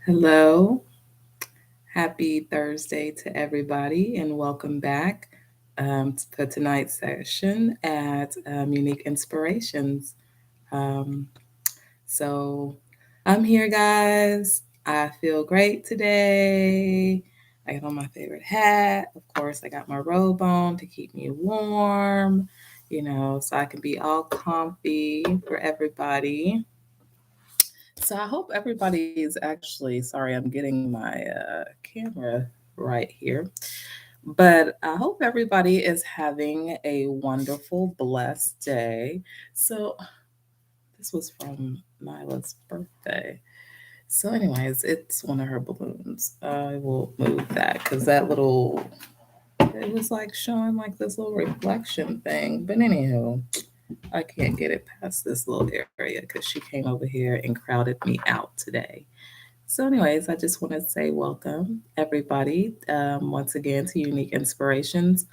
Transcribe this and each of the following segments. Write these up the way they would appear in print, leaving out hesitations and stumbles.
Hello, happy Thursday to everybody, and welcome back for tonight's session at Unique Inspirations. Um, so, I'm here, guys. I feel great today. I got on my favorite hat. Of course, I got my robe on to keep me warm, so I can be all comfy for everybody. So I hope everybody is actually sorry. I'm getting my camera right here, but I hope everybody is having a wonderful, blessed day. So this was from Nyla's birthday. So, anyways, it's one of her balloons. I will move that because that little it was like showing like this little reflection thing. But anywho, I can't get it past this little area because she came over here and crowded me out today. So, anyways, I just want to say welcome, everybody, once again to Unique Inspirations.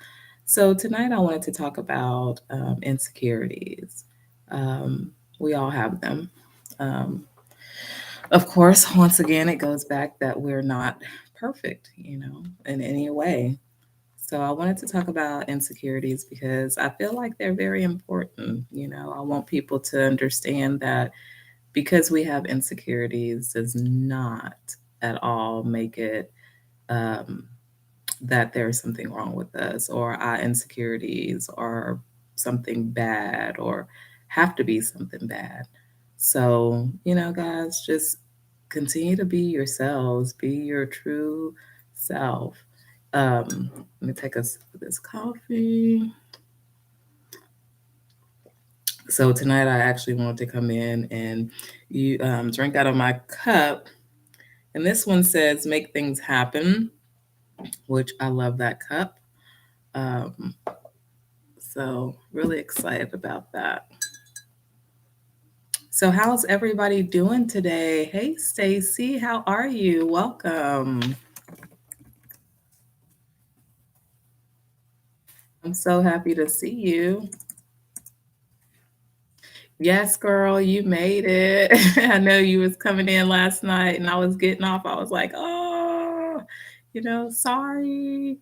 So, tonight I wanted to talk about insecurities. Um, we all have them. Um, of course, once again, it goes back that we're not perfect, in any way. So, I wanted to talk about insecurities because I feel like they're very important. I want people to understand that because we have insecurities does not at all make it um, that there's something wrong with us or our insecurities are something bad or have to be something bad. So, guys, just continue to be yourselves, be your true self. Let me take a sip of this coffee. So tonight I actually wanted to come in and you drink out of my cup. And this one says "Make things happen," which I love that cup. Um, so really excited about that. So how's everybody doing today? Hey Stacy, how are you? Welcome. I'm so happy to see you. Yes, girl, you made it. I know you was coming in last night and I was getting off. I was like, oh, sorry.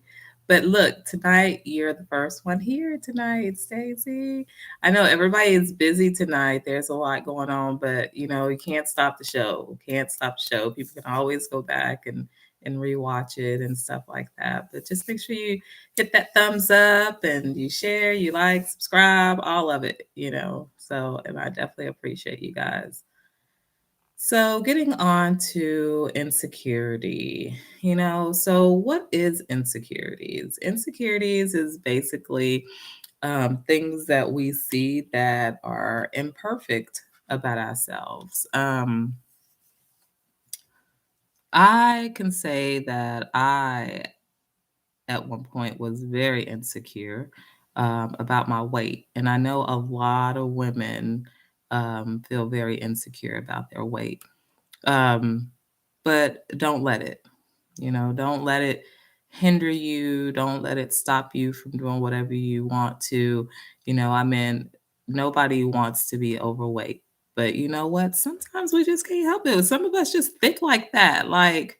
But look, tonight you're the first one here tonight, Stacey. I know everybody is busy tonight. There's a lot going on, but you can't stop the show. Can't stop the show. People can always go back and rewatch it and stuff like that. But just make sure you hit that thumbs up and you share, you like, subscribe, all of it. So, and I definitely appreciate you guys. So, getting on to insecurity, so what is insecurities? Insecurities is basically things that we see that are imperfect about ourselves. I can say that I at one point was very insecure about my weight. And I know a lot of women feel very insecure about their weight. Um, but don't let it, don't let it hinder you. Don't let it stop you from doing whatever you want to. I mean, nobody wants to be overweight. But you know what? Sometimes we just can't help it. Some of us just think like that. Like,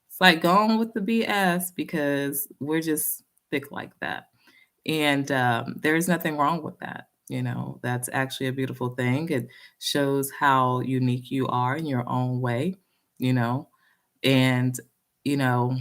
it's like going with the BS because we're just thick like that. And there's nothing wrong with that. That's actually a beautiful thing. It shows how unique you are in your own way, you know. And, you know,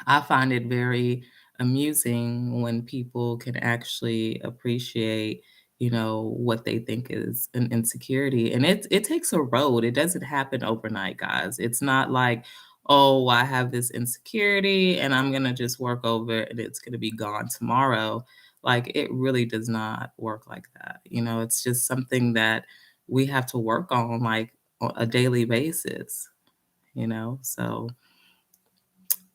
I find it very amusing when people can actually appreciate, what they think is an insecurity. And it takes a road. It doesn't happen overnight, guys. It's not like, oh, I have this insecurity and I'm gonna just work over it and it's gonna be gone tomorrow. Like it really does not work like that. It's just something that we have to work on like on a daily basis, So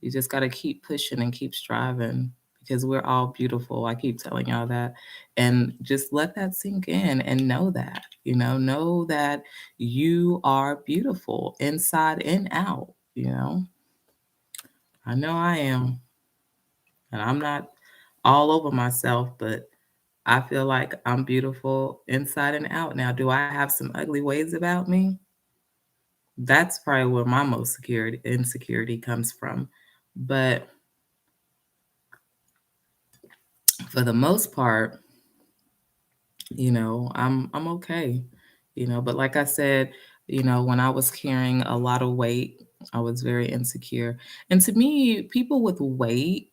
you just got to keep pushing and keep striving because we're all beautiful. I keep telling y'all that. And just let that sink in and know that you are beautiful inside and out. I know I am. And I'm not all over myself, but I feel like I'm beautiful inside and out. Now, do I have some ugly ways about me? That's probably where my most security insecurity comes from. But for the most part, I'm okay. But like I said, when I was carrying a lot of weight, I was very insecure. And to me, people with weight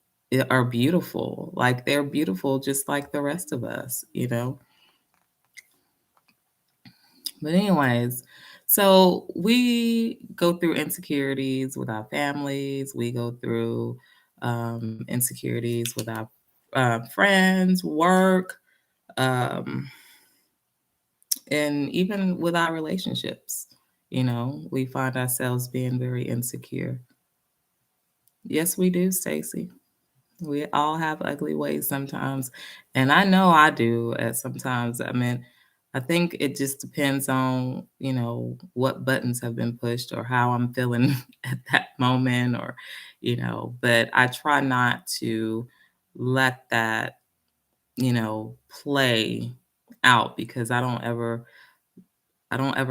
are beautiful. Like they're beautiful just like the rest of us. But anyways, so we go through insecurities with our families. We go through insecurities with our friends, work, um, and even with our relationships. We find ourselves being very insecure. Yes, we do, Stacy. We all have ugly ways sometimes. And I know I do at sometimes. I mean, I think it just depends on, what buttons have been pushed or how I'm feeling at that moment but I try not to let that, play out because I don't ever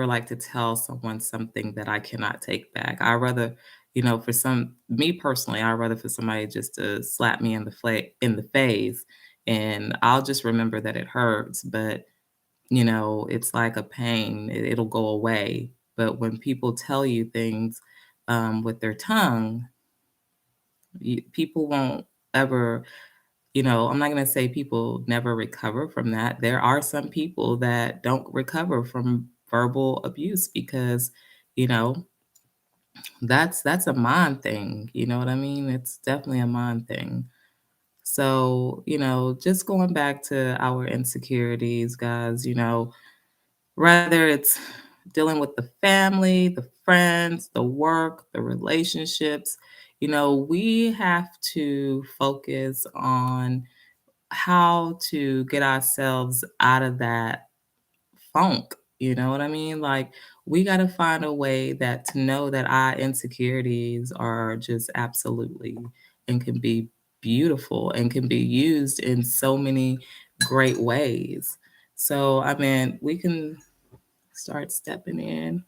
like to tell someone something that I cannot take back. I rather, for me personally, I rather for somebody just to slap me in the face, and I'll just remember that it hurts, but it's like a pain. It'll go away. But when people tell you things with their tongue, people won't ever I'm not going to say people never recover from that. There are some people that don't recover from verbal abuse because, you know, that's a mind thing. You know what I mean? It's definitely a mind thing. So, just going back to our insecurities, guys, whether it's dealing with the family, the friends, the work, the relationships, we have to focus on how to get ourselves out of that funk. You know what I mean? Like, we got to find a way that to know that our insecurities are just absolutely and can be beautiful and can be used in so many great ways. So, I mean, we can start stepping in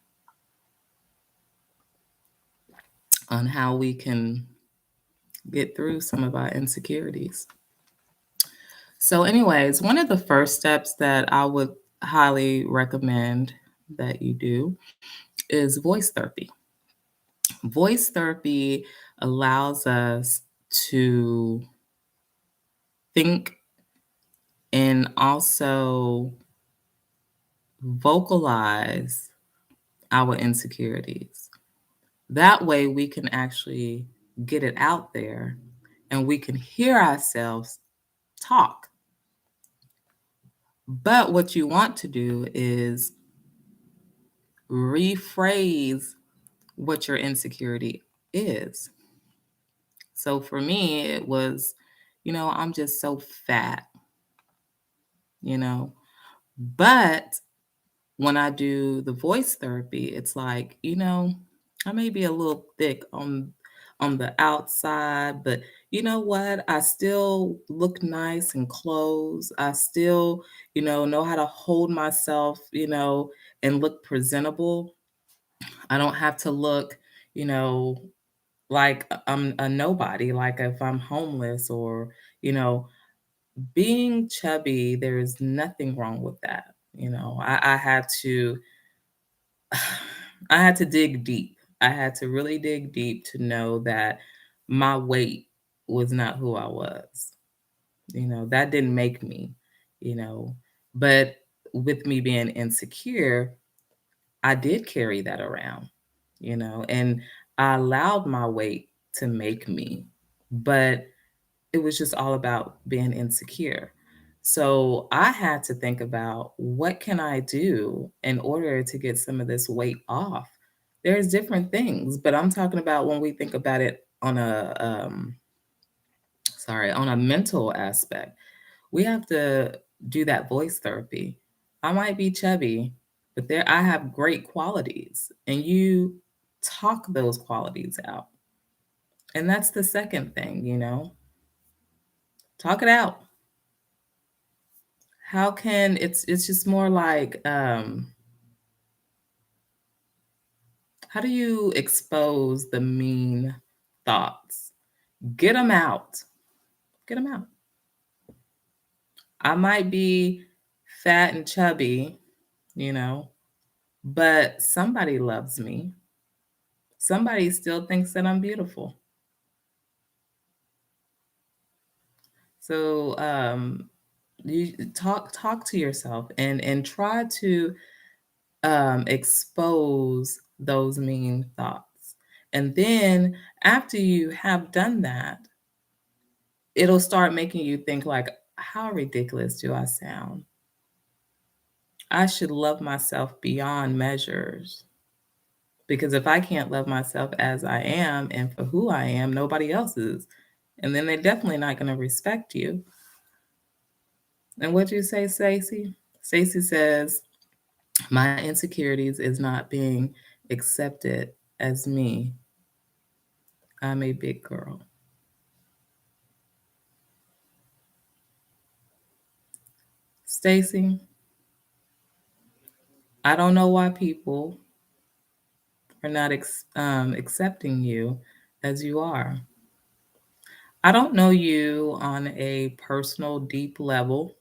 on how we can get through some of our insecurities. So, anyways, one of the first steps that I would highly recommend that you do is voice therapy. Voice therapy allows us to think and also vocalize our insecurities. That way, we can actually get it out there and we can hear ourselves talk. But what you want to do is rephrase what your insecurity is. So for me, it was, I'm just so fat, you know. But when I do the voice therapy, it's like, I may be a little thick on the outside, but you know what? I still look nice in clothes. I still, know how to hold myself, and look presentable. I don't have to look, you know, like I'm a nobody, like if I'm homeless or, being chubby, there's nothing wrong with that. I had to I had to dig deep. I had to really dig deep to know that my weight was not who I was. That didn't make me, you know. But with me being insecure, I did carry that around, and I allowed my weight to make me. But it was just all about being insecure. So I had to think about what can I do in order to get some of this weight off? There's different things, but I'm talking about when we think about it on a mental aspect. We have to do that voice therapy. I might be chubby, but there I have great qualities and you talk those qualities out. And that's the second thing, talk it out. How can it's just more like How do you expose the mean thoughts? Get them out. Get them out. I might be fat and chubby, you know, but somebody loves me. Somebody still thinks that I'm beautiful. So you talk to yourself and try to expose those mean thoughts. And then after you have done that, it'll start making you think like, how ridiculous do I sound? I should love myself beyond measures. Because if I can't love myself as I am and for who I am, nobody else is. And then they're definitely not going to respect you. And what do you say, Stacey? Stacey says, my insecurities is not being accepted as me. I'm a big girl. Stacey, I don't know why people are not accepting you as you are. I don't know you on a personal, deep level,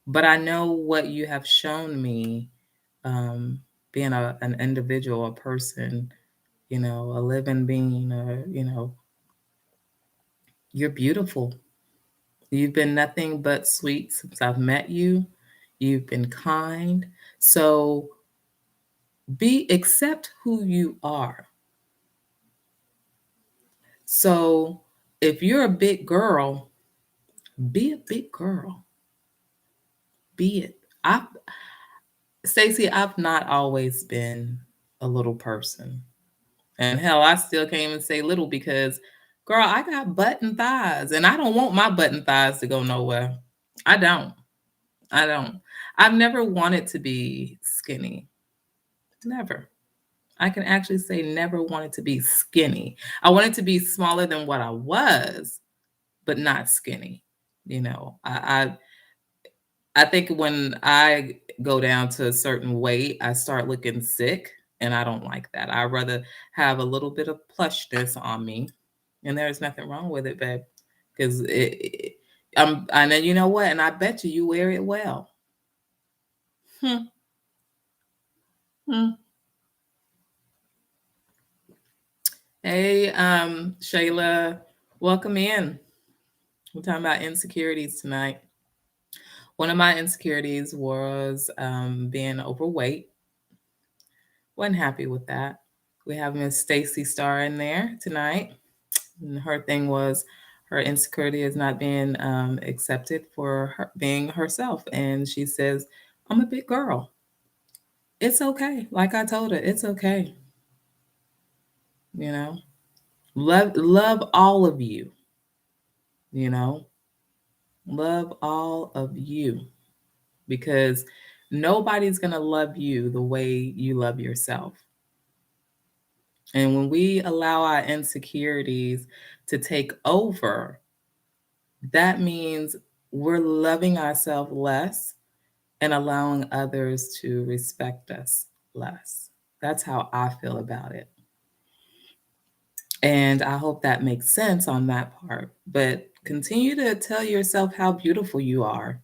but I know what you have shown me, being an individual, a person, a living being, you're beautiful. You've been nothing but sweet since I've met you. You've been kind. So accept who you are. So if you're a big girl, be a big girl. Be it. Stacey, I've not always been a little person. And hell, I still can't even say little because, girl, I got butt and thighs, and I don't want my butt and thighs to go nowhere. I don't. I don't. I've never wanted to be skinny. Never. I can actually say never wanted to be skinny. I wanted to be smaller than what I was, but not skinny. I think when I go down to a certain weight, I start looking sick, and I don't like that. I'd rather have a little bit of plushness on me, and there's nothing wrong with it, babe, because I know you know what, and I bet you wear it well. Hmm, hmm. Hey, Shayla, welcome in. We're talking about insecurities tonight. One of my insecurities was being overweight. Wasn't happy with that. We have Miss Stacy Starr in there tonight. And her thing was her insecurity is not being accepted for her being herself. And she says, I'm a big girl. It's okay. Like I told her, it's okay. You know, love all of you. You know, love all of you because nobody's going to love you the way you love yourself. And when we allow our insecurities to take over, that means we're loving ourselves less and allowing others to respect us less. That's how I feel about it. And I hope that makes sense on that part. But continue to tell yourself how beautiful you are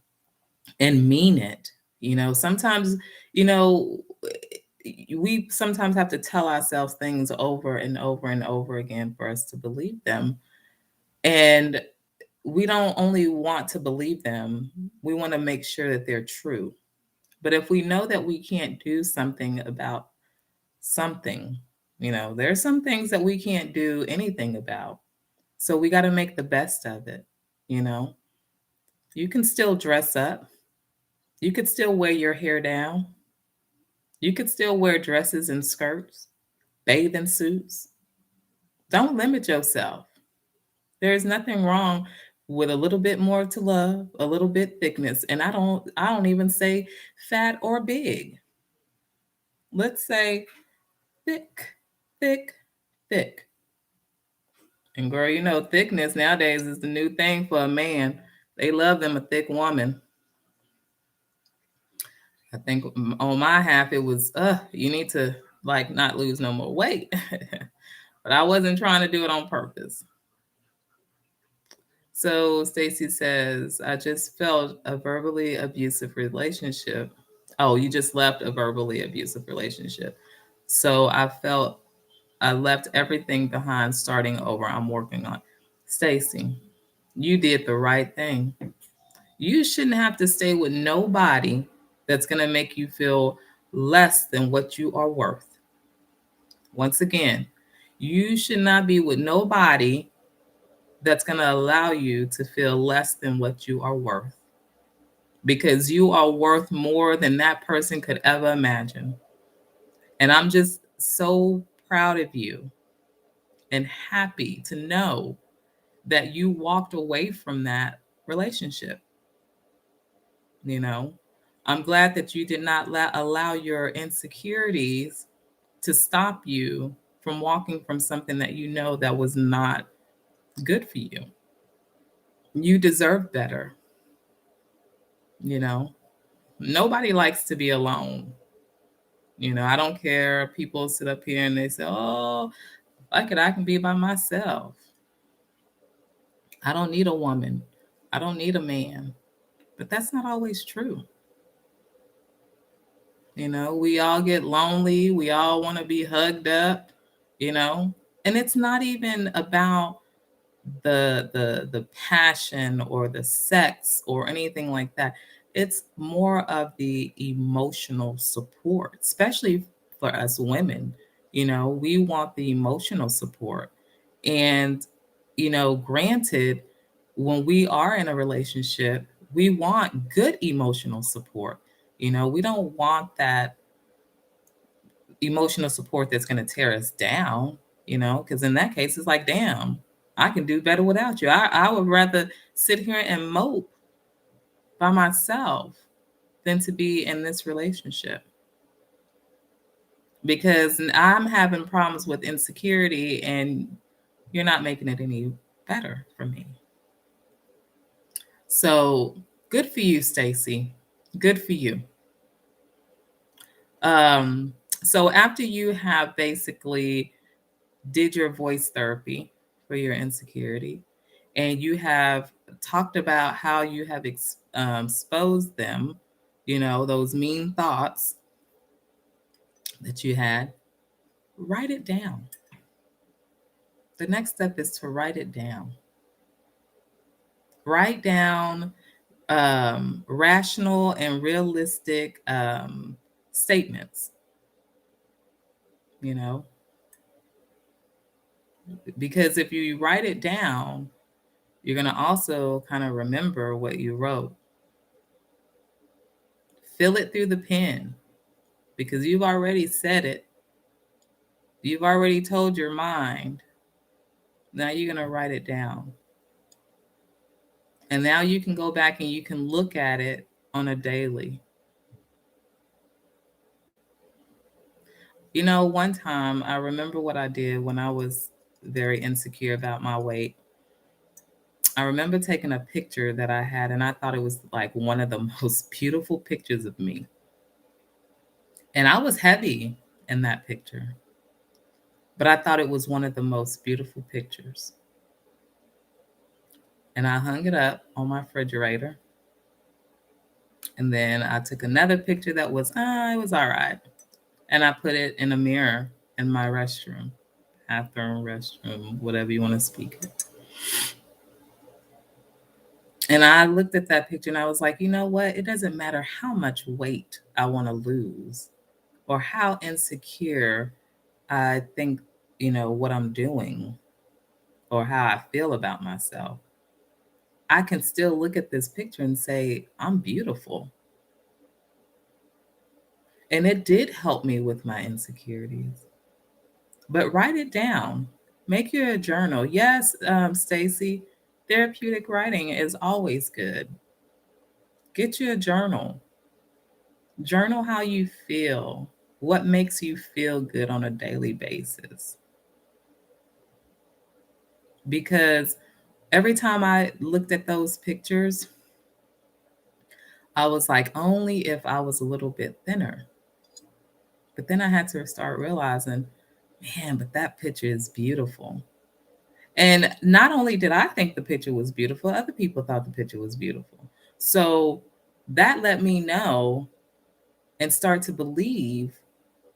and mean it. Sometimes, you know, we sometimes have to tell ourselves things over and over and over again for us to believe them. And we don't only want to believe them, we want to make sure that they're true. But if we know that we can't do something about something, there's some things that we can't do anything about. So we got to make the best of it. You know, you can still dress up, you could still wear your hair down, you could still wear dresses and skirts, bathing suits. Don't limit yourself. There's nothing wrong with a little bit more to love, a little bit thickness. And I don't even say fat or big. Let's say thick, thick, thick. And girl, thickness nowadays is the new thing for a man. They love them a thick woman. I think on my half it was, you need to like not lose no more weight. But I wasn't trying to do it on purpose. So Stacy says, I just felt a verbally abusive relationship. Oh, you just left a verbally abusive relationship. So I felt I left everything behind, starting over. I'm working on. Stacy, you did the right thing. You shouldn't have to stay with nobody that's going to make you feel less than what you are worth. Once again, you should not be with nobody that's going to allow you to feel less than what you are worth, because you are worth more than that person could ever imagine. And I'm just so proud of you and happy to know that you walked away from that relationship. You know, I'm glad that you did not allow your insecurities to stop you from walking from something that you know that was not good for you. You deserve better. You know, nobody likes to be alone. I don't care. People sit up here and they say, oh, I can be by myself. I don't need a woman. I don't need a man. But that's not always true. We all get lonely. We all want to be hugged up, you know. And it's not even about the passion or the sex or anything like that. It's more of the emotional support, especially for us women. We want the emotional support. And granted, when we are in a relationship, we want good emotional support. We don't want that emotional support that's going to tear us down, because in that case, it's like, damn, I can do better without you. I would rather sit here and mope by myself than to be in this relationship, because I'm having problems with insecurity and you're not making it any better for me. So good for you, Stacy. Good for you. Um, so after you have basically did your voice therapy for your insecurity, and you have talked about how you have exposed them, those mean thoughts that you had, write it down. The next step is to write it down. Write down rational and realistic statements, you know, because if you write it down, you're going to also kind of remember what you wrote. Feel it through the pen, because you've already said it. You've already told your mind. Now you're going to write it down. And now you can go back and you can look at it on a daily. One time I remember what I did when I was very insecure about my weight. I remember taking a picture that I had, and I thought it was like one of the most beautiful pictures of me. And I was heavy in that picture, but I thought it was one of the most beautiful pictures. And I hung it up on my refrigerator. And then I took another picture that was, it was all right. And I put it in a mirror in my restroom, bathroom, restroom, whatever you want to speak it. And I looked at that picture and I was like, you know what? It doesn't matter how much weight I want to lose or how insecure I think, what I'm doing or how I feel about myself. I can still look at this picture and say, I'm beautiful. And it did help me with my insecurities. But write it down. Make your a journal. Yes, Stacy, therapeutic writing is always good. Get you a journal. Journal how you feel. What makes you feel good on a daily basis? Because every time I looked at those pictures, I was like, only if I was a little bit thinner. But then I had to start realizing, man, but that picture is beautiful. And not only did I think the picture was beautiful, other people thought the picture was beautiful. So that let me know and start to believe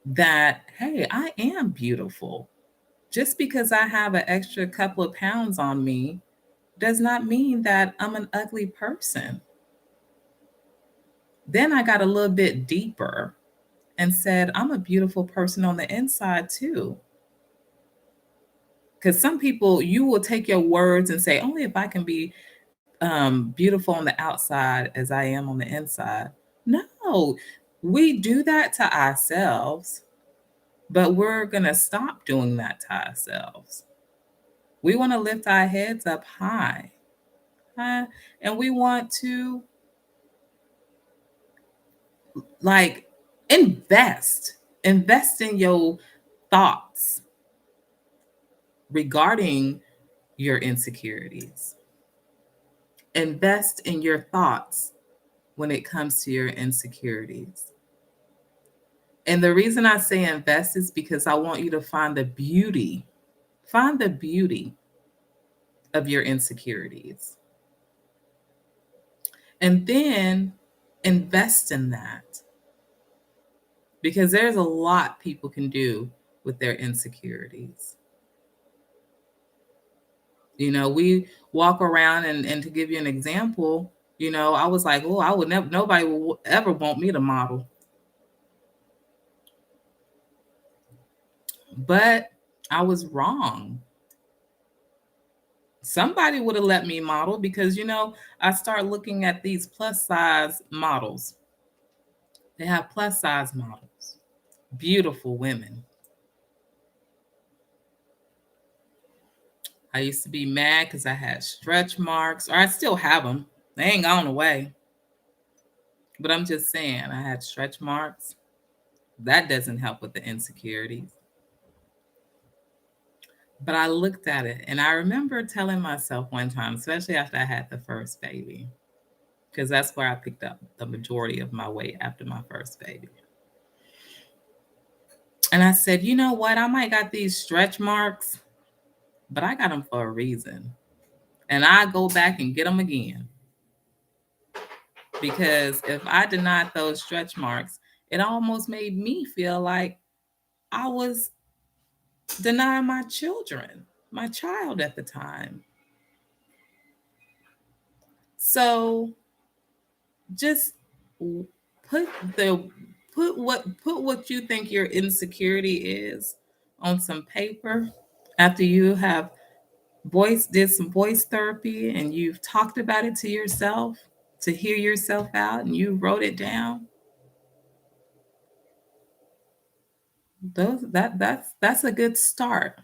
that, hey, I am beautiful. Just because I have an extra couple of pounds on me does not mean that I'm an ugly person. Then I got a little bit deeper and said, I'm a beautiful person on the inside too. Because some people, you will take your words and say, only if I can be beautiful on the outside as I am on the inside. No, we do that to ourselves, but we're going to stop doing that to ourselves. We want to lift our heads up high, huh? And we want to like invest in your thoughts regarding your insecurities. Invest in your thoughts when it comes to your insecurities. And the reason I say invest is because I want you to find the beauty of your insecurities, and then invest in that, because there's a lot people can do with their insecurities. We walk around, and to give you an example, I was like, oh, I would never, nobody will ever want me to model. But I was wrong. Somebody would have let me model because, I start looking at these plus size models. They have plus size models, beautiful women. I used to be mad because I had stretch marks, or I still have them. They ain't gone away. But I'm just saying, I had stretch marks. That doesn't help with the insecurities. But I looked at it, and I remember telling myself one time, especially after I had the first baby, because that's where I picked up the majority of my weight after my first baby. And I said, you know what? I might got these stretch marks, but I got them for a reason. And I go back and get them again. Because if I denied those stretch marks, it almost made me feel like I was denying my children, my child at the time. So just put the put what you think your insecurity is on some paper after you have did some voice therapy and you've talked about it to yourself, to hear yourself out, and you wrote it down. That's a good start.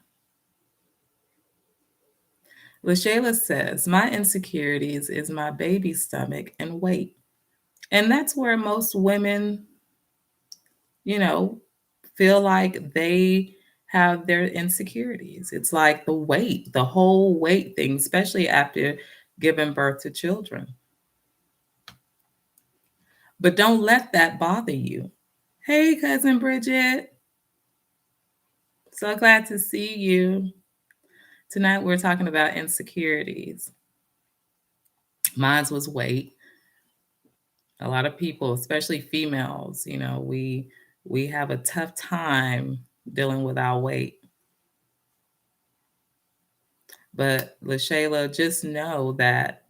LaShayla says, my insecurities is my baby stomach and weight. And that's where most women, you know, feel like they have their insecurities. It's like the weight, the whole weight thing, especially after giving birth to children. But don't let that bother you. Hey, cousin Bridget. So glad to see you. Tonight we're talking about insecurities. Mine was weight. A lot of people, especially females, we have a tough time dealing with our weight. But LaShayla, just know that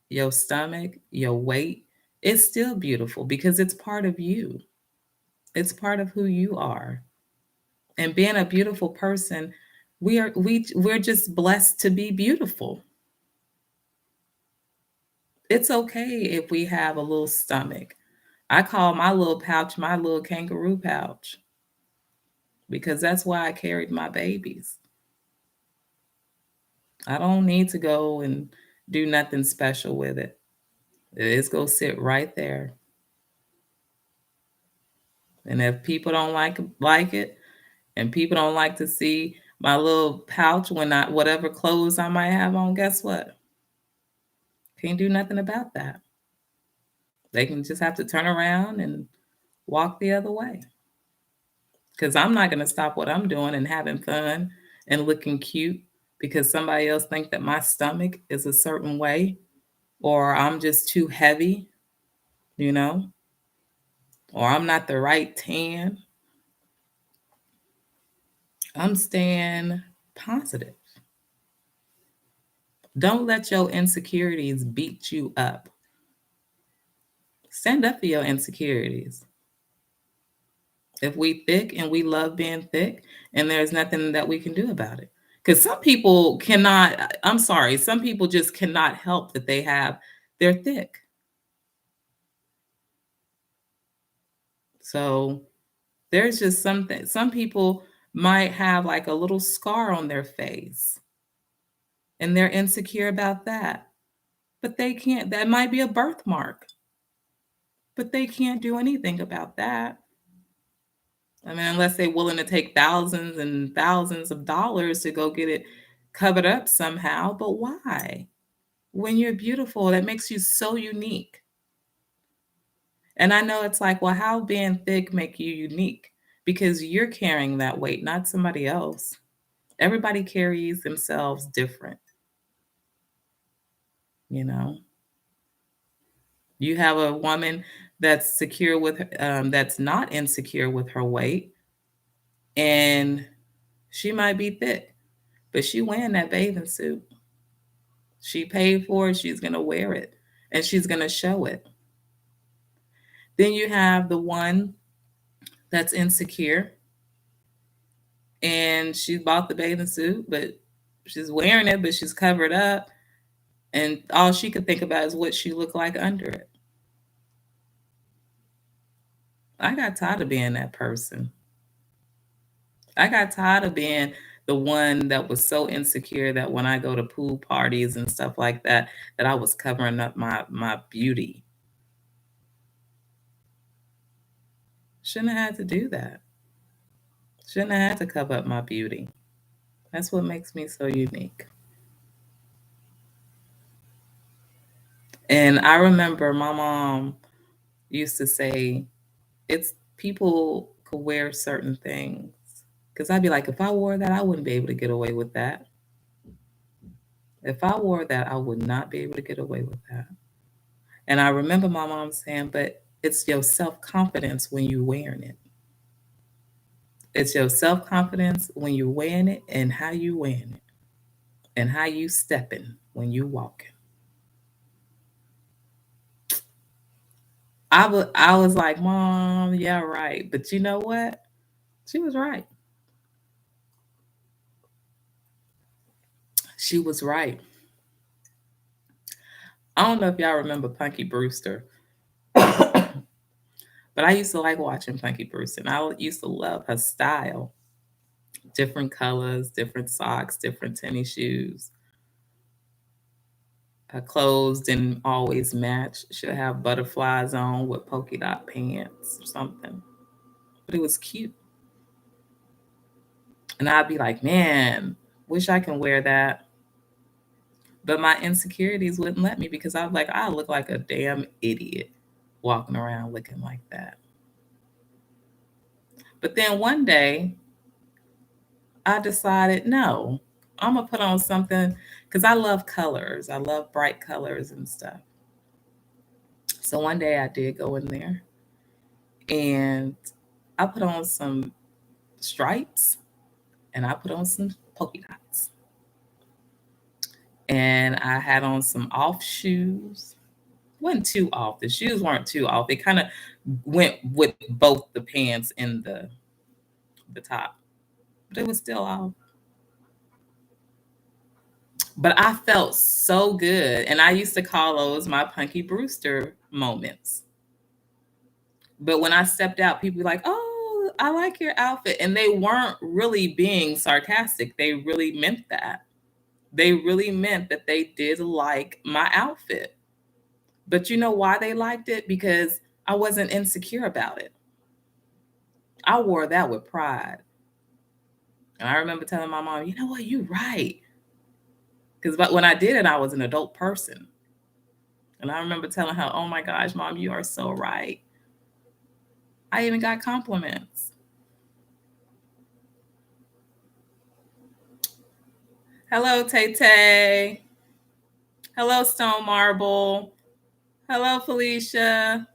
your stomach, your weight, is still beautiful because it's part of you. It's part of who you are. And being a beautiful person, we're just blessed to be beautiful. It's okay if we have a little stomach. I call my little pouch my little kangaroo pouch because that's why I carried my babies. I don't need to go and do nothing special with it. It's going to sit right there. And if people don't like it, and people don't like to see my little pouch when I whatever clothes I might have on, guess what? Can't do nothing about that. They can just have to turn around and walk the other way. Because I'm not going to stop what I'm doing and having fun and looking cute because somebody else think that my stomach is a certain way or I'm just too heavy, you know, or I'm not the right tan. I'm staying positive. Don't let your insecurities beat you up. Stand up for your insecurities. If we thick and we love being thick, and there's nothing that we can do about it. Because some people cannot, I'm sorry, some people just cannot help that they're thick. So there's just something, some people might have like a little scar on their face and they're insecure about that. But they can't, that might be a birthmark, but they can't do anything about that. I mean, unless they're willing to take thousands and thousands of dollars to go get it covered up somehow. But why? When you're beautiful, that makes you so unique. And I know it's like, well, how being thick make you unique? Because you're carrying that weight, not somebody else. Everybody carries themselves different, you know. You have a woman that's secure with, that's not insecure with her weight, and she might be thick, but she wearing that bathing suit. She paid for it. She's gonna wear it, and she's gonna show it. Then you have the one that's insecure, and she bought the bathing suit, but she's wearing it, but she's covered up, and all she could think about is what she looked like under it. I got tired of being that person. I got tired of being the one that was so insecure that when I go to pool parties and stuff like that, that I was covering up my beauty. Shouldn't have had to do that. Shouldn't have had to cover up my beauty. That's what makes me so unique. And I remember my mom used to say, it's people could wear certain things. Because I'd be like, if I wore that, I wouldn't be able to get away with that. If I wore that, I would not be able to get away with that. And I remember my mom saying, but it's your self confidence when you're wearing it. It's your self confidence when you're wearing it and how you wearing it and how you stepping when you walking. I was like, Mom, yeah, right. But you know what? She was right. She was right. I don't know if y'all remember Punky Brewster, but I used to like watching Punky Brewster. And I used to love her style. Different colors, different socks, different tennis shoes. Her clothes didn't always match. She'll have butterflies on with polka dot pants or something. But it was cute. And I'd be like, man, wish I can wear that. But my insecurities wouldn't let me because I was like, I look like a damn idiot walking around looking like that. But then one day I decided, no, I'm gonna put on something because I love colors. I love bright colors and stuff. So one day I did go in there and I put on some stripes and I put on some polka dots. And I had on some off shoes. Wasn't too off. The shoes weren't too off. They kind of went with both the pants and the top. But it was still off. But I felt so good. And I used to call those my Punky Brewster moments. But when I stepped out, people were like, oh, I like your outfit. And they weren't really being sarcastic. They really meant that. They really meant that they did like my outfit. But you know why they liked it? Because I wasn't insecure about it. I wore that with pride. And I remember telling my mom, you know what, you're right. Because when I did it, I was an adult person. And I remember telling her, oh my gosh, Mom, you are so right. I even got compliments. Hello, Tay Tay. Hello, Stone Marble. Hello, Felicia.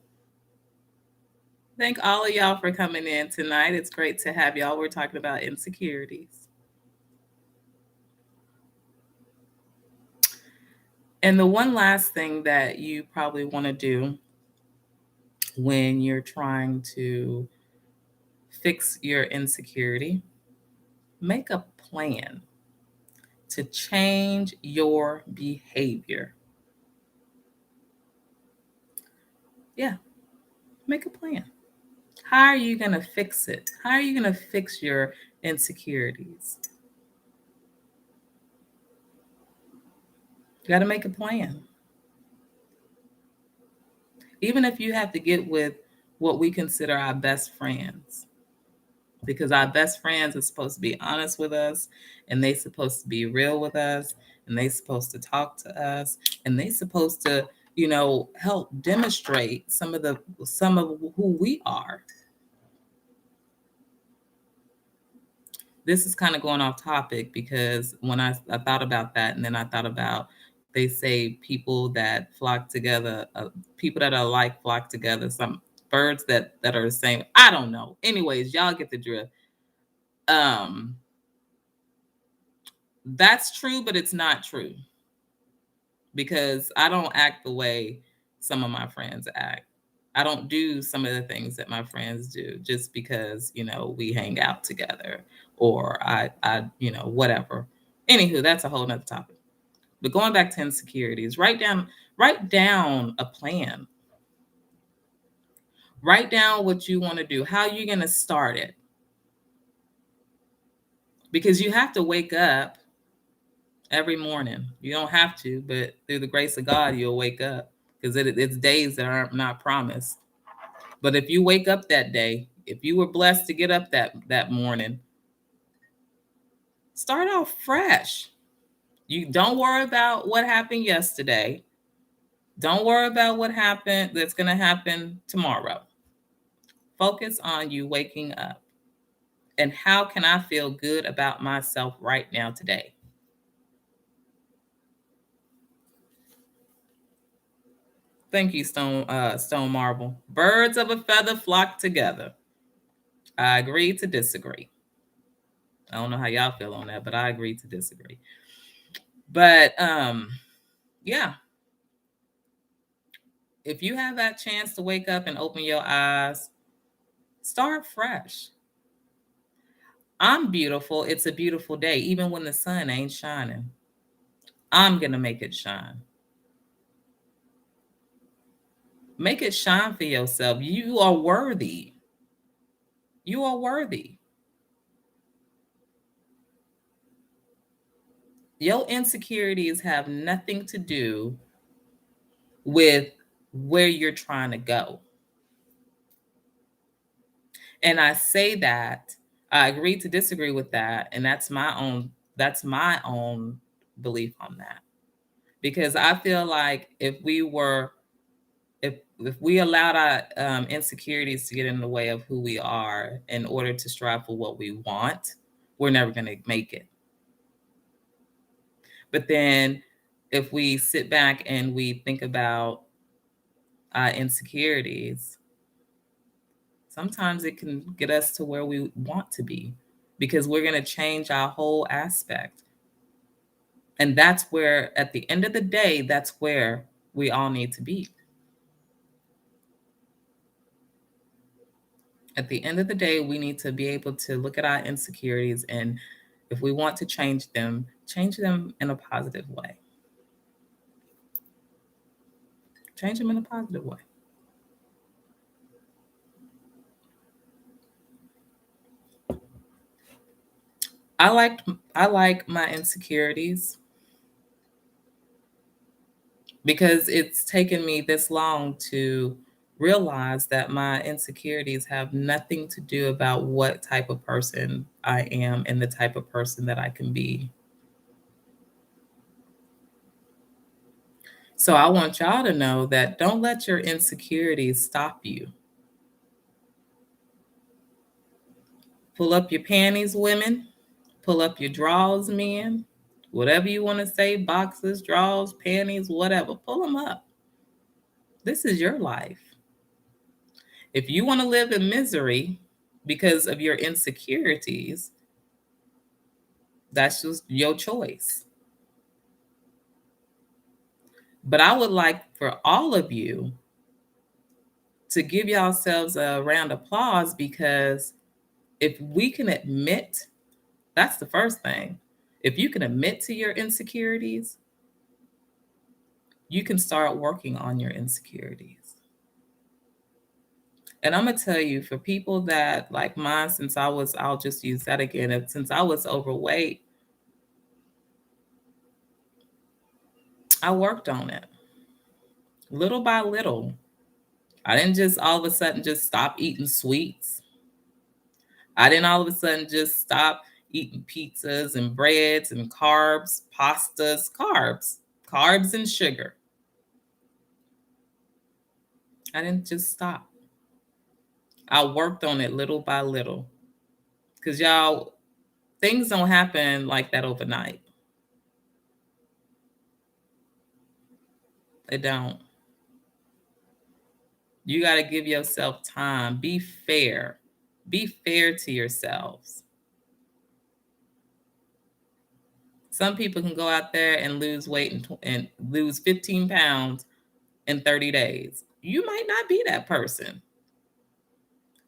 Thank all of y'all for coming in tonight. It's great to have y'all. We're talking about insecurities. And the one last thing that you probably want to do when you're trying to fix your insecurity, make a plan to change your behavior. Yeah, make a plan. How are you going to fix it? How are you going to fix your insecurities? You got to make a plan. Even if you have to get with what we consider our best friends, because our best friends are supposed to be honest with us, and they supposed to be real with us, and they supposed to talk to us, and they supposed to, help demonstrate some of who we are. This is kind of going off topic because when I thought about that, and then I thought about, they say people that flock together, people that are alike flock together. Some birds that are the same. I don't know. Anyways, y'all get the drift. Um, that's true, but it's not true because I don't act the way some of my friends act. I don't do some of the things that my friends do just because, we hang out together or whatever. Anywho, that's a whole nother topic. But going back to insecurities, write down a plan. Write down what you want to do, how you're going to start it. Because you have to wake up every morning. You don't have to, but through the grace of God, you'll wake up because it's days that are not promised. But if you wake up that day, if you were blessed to get up that morning, start off fresh. You don't worry about what happened yesterday. Don't worry about what happened that's going to happen tomorrow. Focus on you waking up. And how can I feel good about myself right now today? Thank you, Stone Marble. Birds of a feather flock together. I agree to disagree. I don't know how y'all feel on that, but I agree to disagree. But yeah, if you have that chance to wake up and open your eyes, start fresh. I'm beautiful. It's a beautiful day, even when the sun ain't shining. I'm gonna make it shine. Make it shine for yourself. You are worthy. You are worthy. Your insecurities have nothing to do with where you're trying to go. And I say that I agree to disagree with that, and that's my own belief on that. Because I feel like if we allowed our insecurities to get in the way of who we are in order to strive for what we want, we're never going to make it. But then if we sit back and we think about our insecurities, sometimes it can get us to where we want to be because we're going to change our whole aspect. And that's where, at the end of the day, that's where we all need to be. At the end of the day, we need to be able to look at our insecurities, and if we want to change them in a positive way. Change them in a positive way. I like I like my insecurities because it's taken me this long to realize that my insecurities have nothing to do about what type of person I am and the type of person that I can be. So I want y'all to know that don't let your insecurities stop you. Pull up your panties, women. Pull up your drawers, men. Whatever you want to say, boxes, drawers, panties, whatever, pull them up. This is your life. If you want to live in misery because of your insecurities, that's just your choice. But I would like for all of you to give yourselves a round of applause, because if we can admit, that's the first thing. If you can admit to your insecurities, you can start working on your insecurities. And I'm going to tell you, for people that like mine, I'll just use that again. Since I was overweight, I worked on it little by little. I didn't just all of a sudden just stop eating sweets. I didn't all of a sudden just stop eating pizzas and breads and carbs, pastas, carbs and sugar. I didn't just stop. I worked on it little by little. Because y'all, things don't happen like that overnight. They don't. You got to give yourself time. Be fair. Be fair to yourselves. Some people can go out there and lose weight and lose 15 pounds in 30 days. You might not be that person.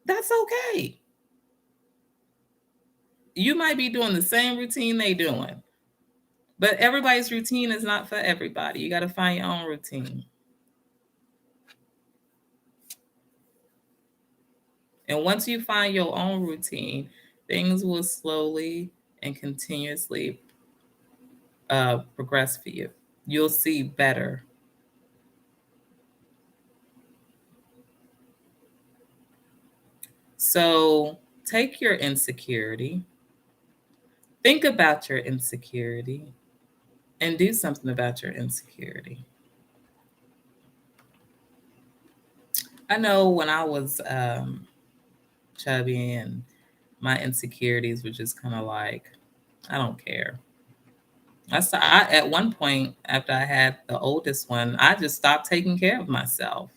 That's okay. You might be doing the same routine they doing. But everybody's routine is not for everybody. You got to find your own routine. And once you find your own routine, things will slowly and continuously progress for you. You'll see better. So take your insecurity, think about your insecurity, and do something about your insecurity. I know when I was chubby and my insecurities were just kind of like, I don't care. At one point, after I had the oldest one, I just stopped taking care of myself.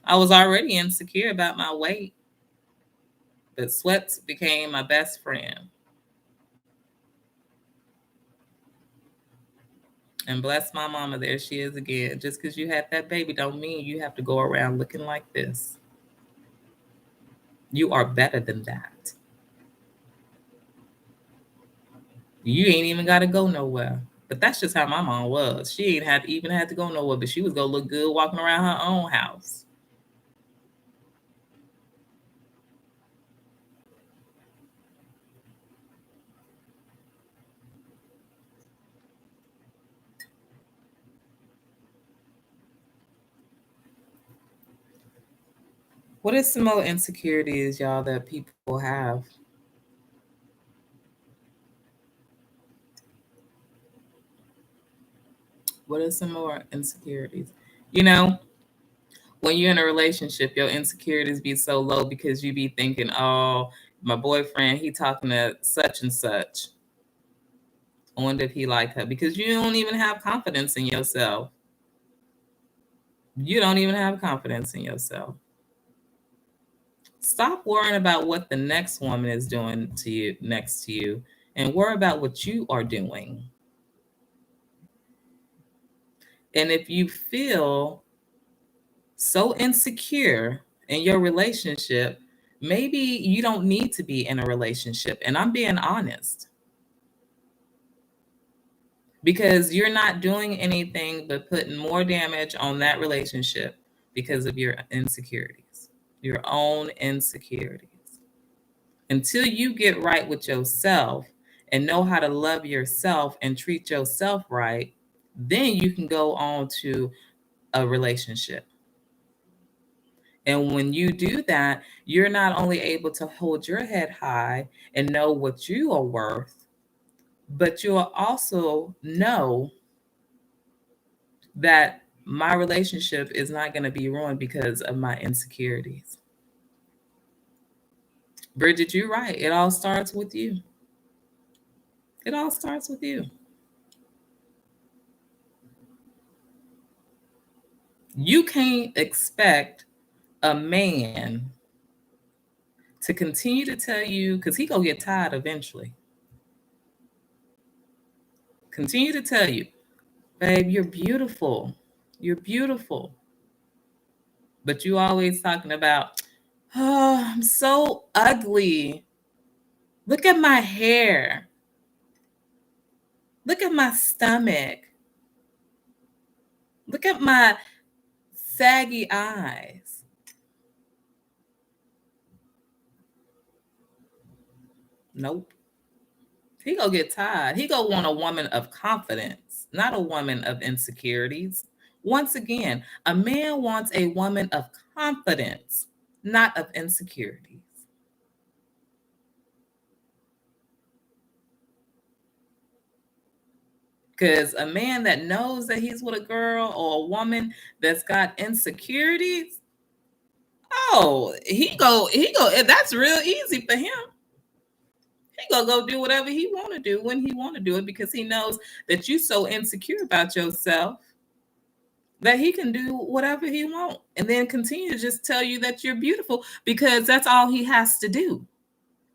I was already insecure about my weight, but sweats became my best friend. And bless my mama, there she is again. Just because you had that baby don't mean you have to go around looking like this. You are better than that. You ain't even got to go nowhere. But that's just how my mom was. She ain't even had to go nowhere, but she was going to look good walking around her own house. What are some more insecurities, y'all, that people have? What are some more insecurities? You know, when you're in a relationship, your insecurities be so low because you be thinking, oh, my boyfriend, he talking to such and such. I wonder if he like her, because you don't even have confidence in yourself. You don't even have confidence in yourself. Stop worrying about what the next woman is doing to you next to you, and worry about what you are doing. And if you feel so insecure in your relationship, maybe you don't need to be in a relationship. And I'm being honest, because you're not doing anything but putting more damage on that relationship because of your insecurities, your own insecurities. Until you get right with yourself and know how to love yourself and treat yourself right, then you can go on to a relationship. And when you do that, you're not only able to hold your head high and know what you are worth, but you'll also know that my relationship is not going to be ruined because of my insecurities. Bridget, you're right. It all starts with you. It all starts with you. You can't expect a man to continue to tell you, because he gonna get tired eventually. Continue to tell you, babe, you're beautiful. You're beautiful. But you always talking about, oh, I'm so ugly. Look at my hair. Look at my stomach. Look at my saggy eyes. Nope. He gonna get tired. He gonna want a woman of confidence, not a woman of insecurities. Once again, a man wants a woman of confidence, not of insecurities. Because a man that knows that he's with a girl or a woman that's got insecurities, oh, he go. That's real easy for him. He gonna go do whatever he want to do when he want to do it because he knows that you so insecure about yourself that he can do whatever he want and then continue to just tell you that you're beautiful because that's all he has to do.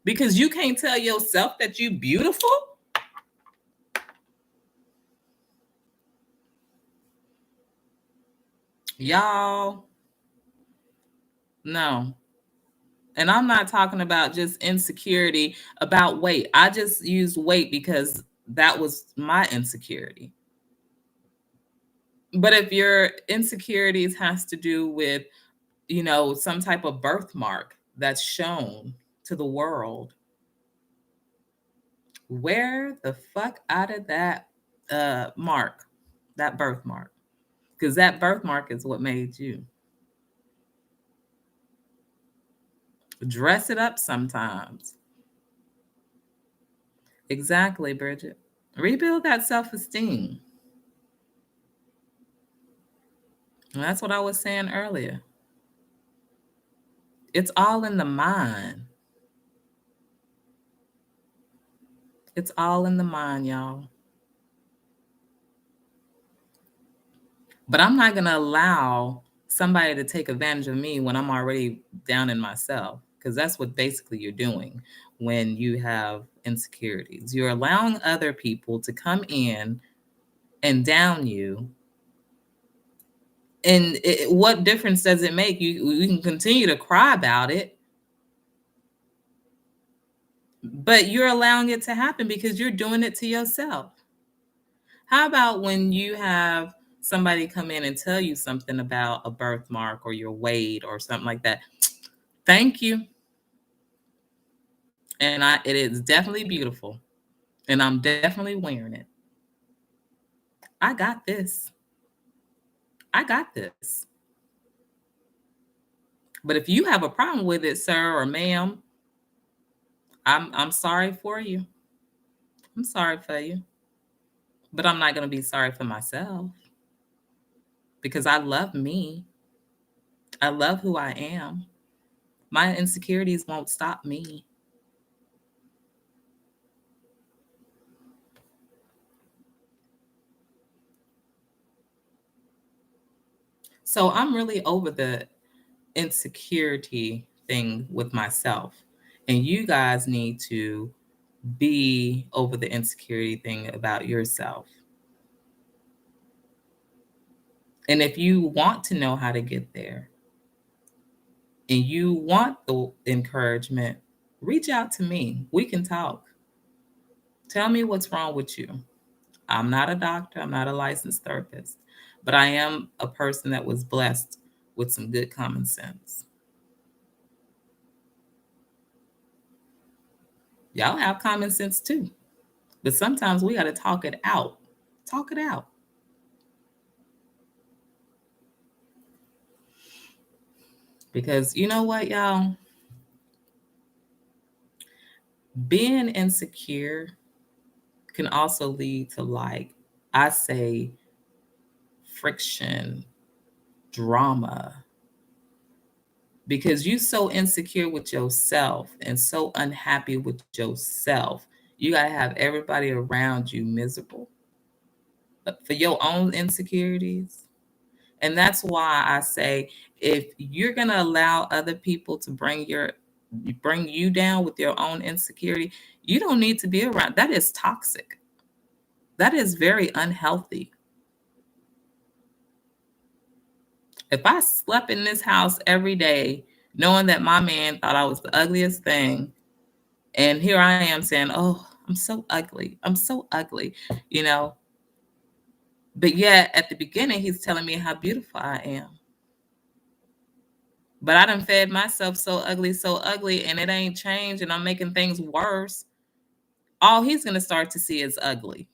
Because you can't tell yourself that you're beautiful. Y'all, no. And I'm not talking about just insecurity about weight. I just used weight because that was my insecurity. But if your insecurities has to do with, some type of birthmark that's shown to the world, wear the fuck out of that mark, that birthmark, because that birthmark is what made you. Dress it up sometimes. Exactly, Bridget. Rebuild that self-esteem. And that's what I was saying earlier. It's all in the mind. It's all in the mind, y'all. But I'm not going to allow somebody to take advantage of me when I'm already down in myself, because that's what basically you're doing when you have insecurities. You're allowing other people to come in and down you. And what difference does it make? You can continue to cry about it, but you're allowing it to happen because you're doing it to yourself. How about when you have somebody come in and tell you something about a birthmark or your weight or something like that? Thank you. And it is definitely beautiful. And I'm definitely wearing it. I got this. I got this. But if you have a problem with it, sir or ma'am, I'm sorry for you. I'm sorry for you. But I'm not going to be sorry for myself because I love me. I love who I am. My insecurities won't stop me. So I'm really over the insecurity thing with myself. And you guys need to be over the insecurity thing about yourself. And if you want to know how to get there and you want the encouragement, reach out to me. We can talk. Tell me what's wrong with you. I'm not a doctor, I'm not a licensed therapist, but I am a person that was blessed with some good common sense. Y'all have common sense too, but sometimes we got to talk it out. Talk it out. Because you know what, y'all? Being insecure can also lead to, like, I say, friction, drama, because you so insecure with yourself and so unhappy with yourself, You got to have everybody around you miserable for your own insecurities. And that's why I say, if you're going to allow other people to bring you down with your own insecurity, you don't need to be around. That is toxic. That is very unhealthy. If I slept in this house every day, knowing that my man thought I was the ugliest thing, and here I am saying, oh, I'm so ugly. I'm so ugly, you know. But yet at the beginning, he's telling me how beautiful I am. But I done fed myself so ugly, and it ain't changed, and I'm making things worse. All he's going to start to see is ugly.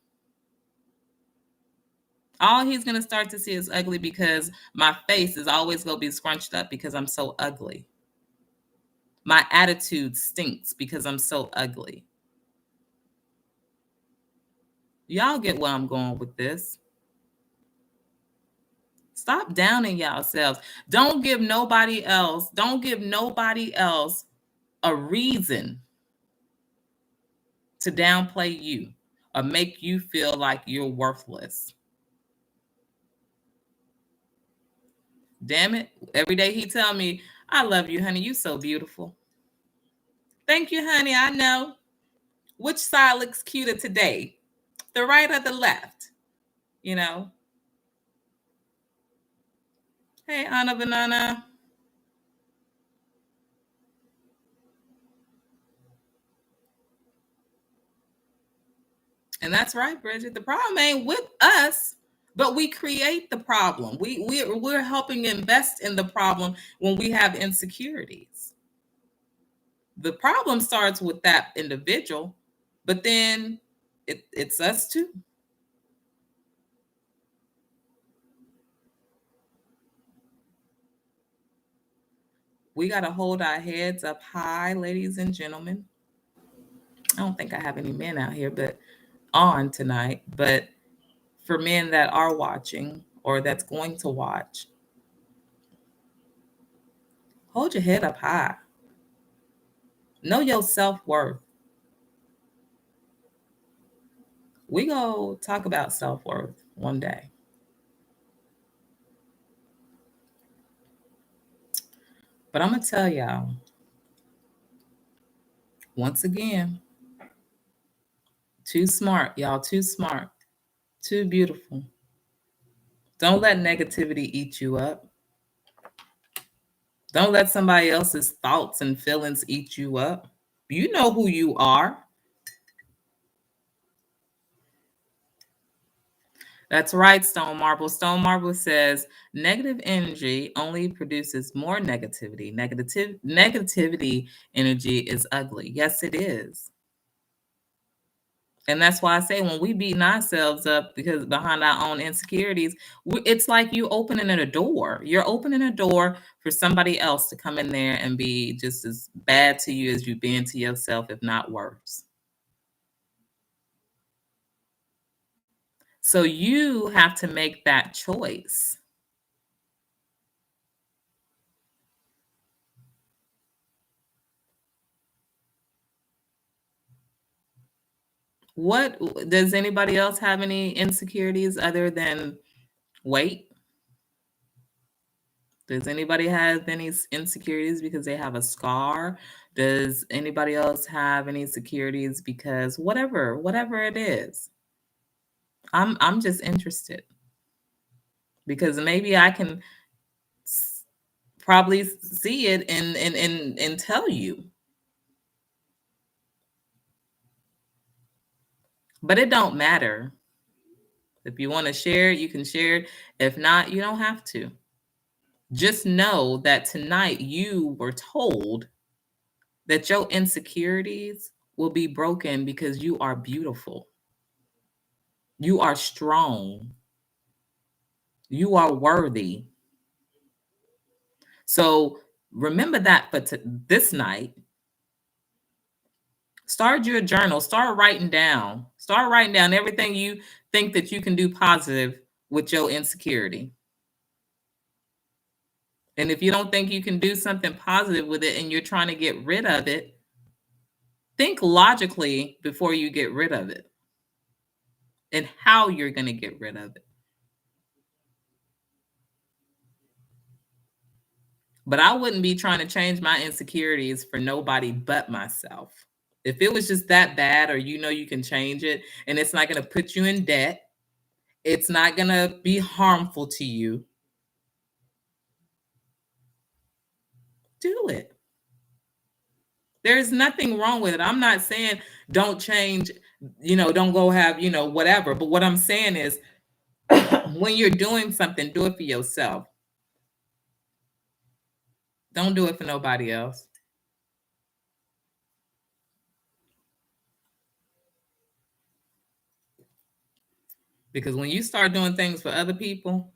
All he's going to start to see is ugly because my face is always going to be scrunched up because I'm so ugly. My attitude stinks because I'm so ugly. Y'all get where I'm going with this. Stop downing yourselves. Don't give nobody else a reason to downplay you or make you feel like you're worthless. Damn it. Every day he tell me, I love you, honey. You so beautiful. Thank you, honey. I know. Which side looks cuter today? The right or the left? You know? Hey, Anna Banana. And that's right, Bridget. The problem ain't with us, but we create the problem. We're helping invest in the problem when we have insecurities. The problem starts with that individual, but then it's us too. We got to hold our heads up high, ladies and gentlemen. I don't think I have any men out here but on tonight, but for men that are watching or that's going to watch, hold your head up high. Know your self-worth. We go talk about self-worth one day. But I'm going to tell y'all, once again, too smart, y'all, too smart, too beautiful. Don't let negativity eat you up. Don't let somebody else's thoughts and feelings eat you up. You know who you are. That's right, Stone Marble. Stone Marble says negative energy only produces more negativity. Negativity energy is ugly. Yes, it is. And that's why I say when we beating ourselves up because behind our own insecurities, it's like you opening a door. You're opening a door for somebody else to come in there and be just as bad to you as you've been to yourself, if not worse. So you have to make that choice. What does anybody else have any insecurities other than weight? Does anybody have any insecurities because they have a scar? Does anybody else have any insecurities because whatever it is? I'm just interested because maybe I can probably see it and tell you. But it don't matter. If you want to share it, you can share it. If not, you don't have to. Just know that tonight you were told that your insecurities will be broken because you are beautiful. You are strong. You are worthy. So remember that for this night. Start your journal. Start writing down. Start writing down everything you think that you can do positive with your insecurity. And if you don't think you can do something positive with it and you're trying to get rid of it, Think logically before you get rid of it and how you're going to get rid of it. But I wouldn't be trying to change my insecurities for nobody but myself. If it was just that bad, or you can change it and it's not going to put you in debt, it's not going to be harmful to you, do it. There's nothing wrong with it. I'm not saying don't change, don't go have, whatever. But what I'm saying is when you're doing something, do it for yourself. Don't do it for nobody else. Because when you start doing things for other people,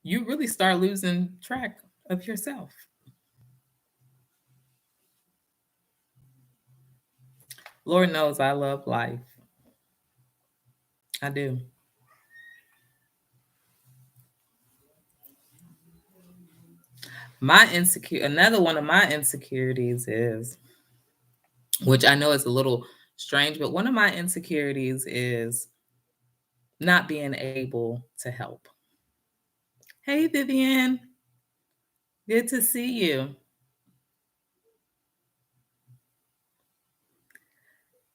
you really start losing track of yourself. Lord knows I love life. I do. Another one of my insecurities is, which I know is a little strange, but one of my insecurities is not being able to help. Hey, Vivian. Good to see you.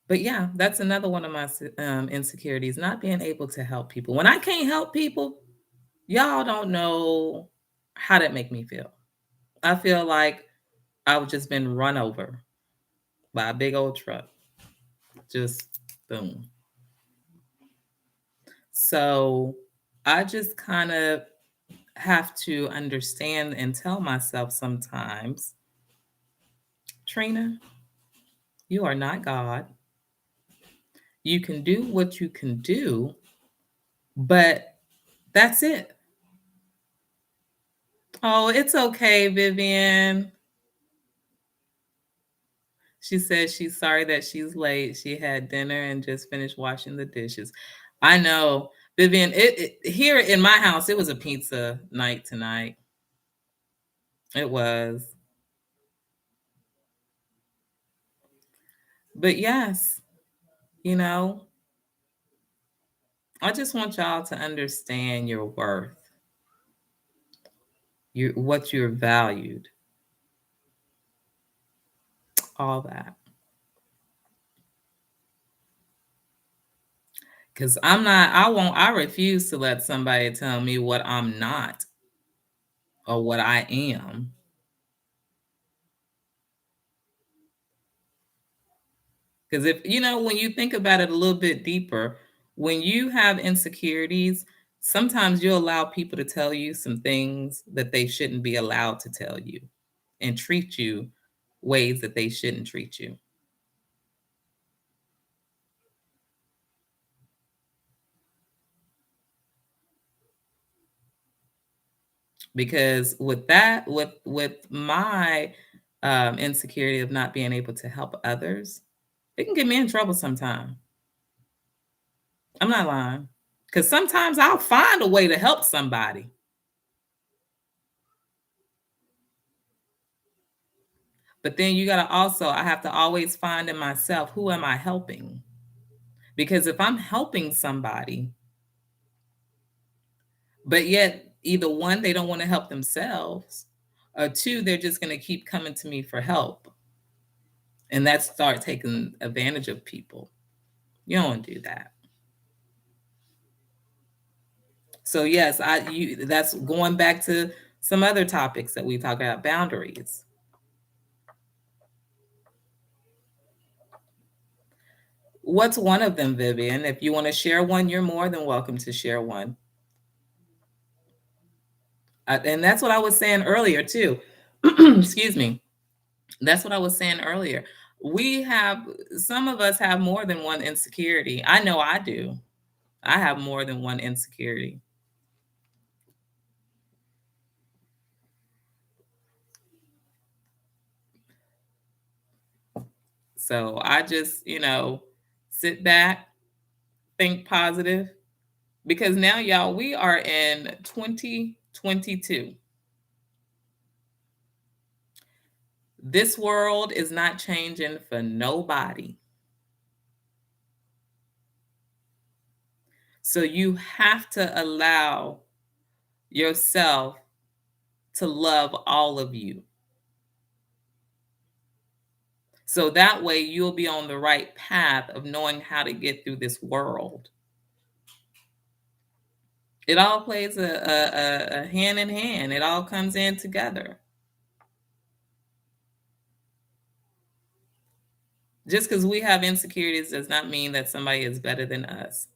But yeah, that's another one of my insecurities, not being able to help people. When I can't help people, y'all don't know how that make me feel. I feel like I've just been run over by a big old truck. Just boom. So I just kind of have to understand and tell myself sometimes, Trina, you are not God. You can do what you can do, but that's it. Oh, it's okay, Vivian. She says she's sorry that she's late. She had dinner and just finished washing the dishes. I know, Vivian. Here in my house, it was a pizza night tonight. It was, but yes, you know, I just want y'all to understand your worth, what you're valued, all that. Because I refuse to let somebody tell me what I'm not or what I am. Because when you think about it a little bit deeper, when you have insecurities, sometimes you allow people to tell you some things that they shouldn't be allowed to tell you and treat you ways that they shouldn't treat you. Because with my insecurity of not being able to help others, it can get me in trouble sometimes. I'm not lying. Because sometimes I'll find a way to help somebody. But then I have to always find in myself, who am I helping? Because if I'm helping somebody, but yet either one, they don't want to help themselves, or two, they're just going to keep coming to me for help. And that start taking advantage of people. You don't do that. So yes, that's going back to some other topics that we talk about, boundaries. What's one of them, Vivian? If you want to share one, you're more than welcome to share one. And that's what I was saying earlier too. Excuse me. That's what I was saying earlier. Some of us have more than one insecurity. I know I do. I have more than one insecurity. So I just, sit back, think positive, because now, y'all, we are in 2022. This world is not changing for nobody. So you have to allow yourself to love all of you. So that way you'll be on the right path of knowing how to get through this world. It all plays a hand in hand. It all comes in together. Just because we have insecurities does not mean that somebody is better than us.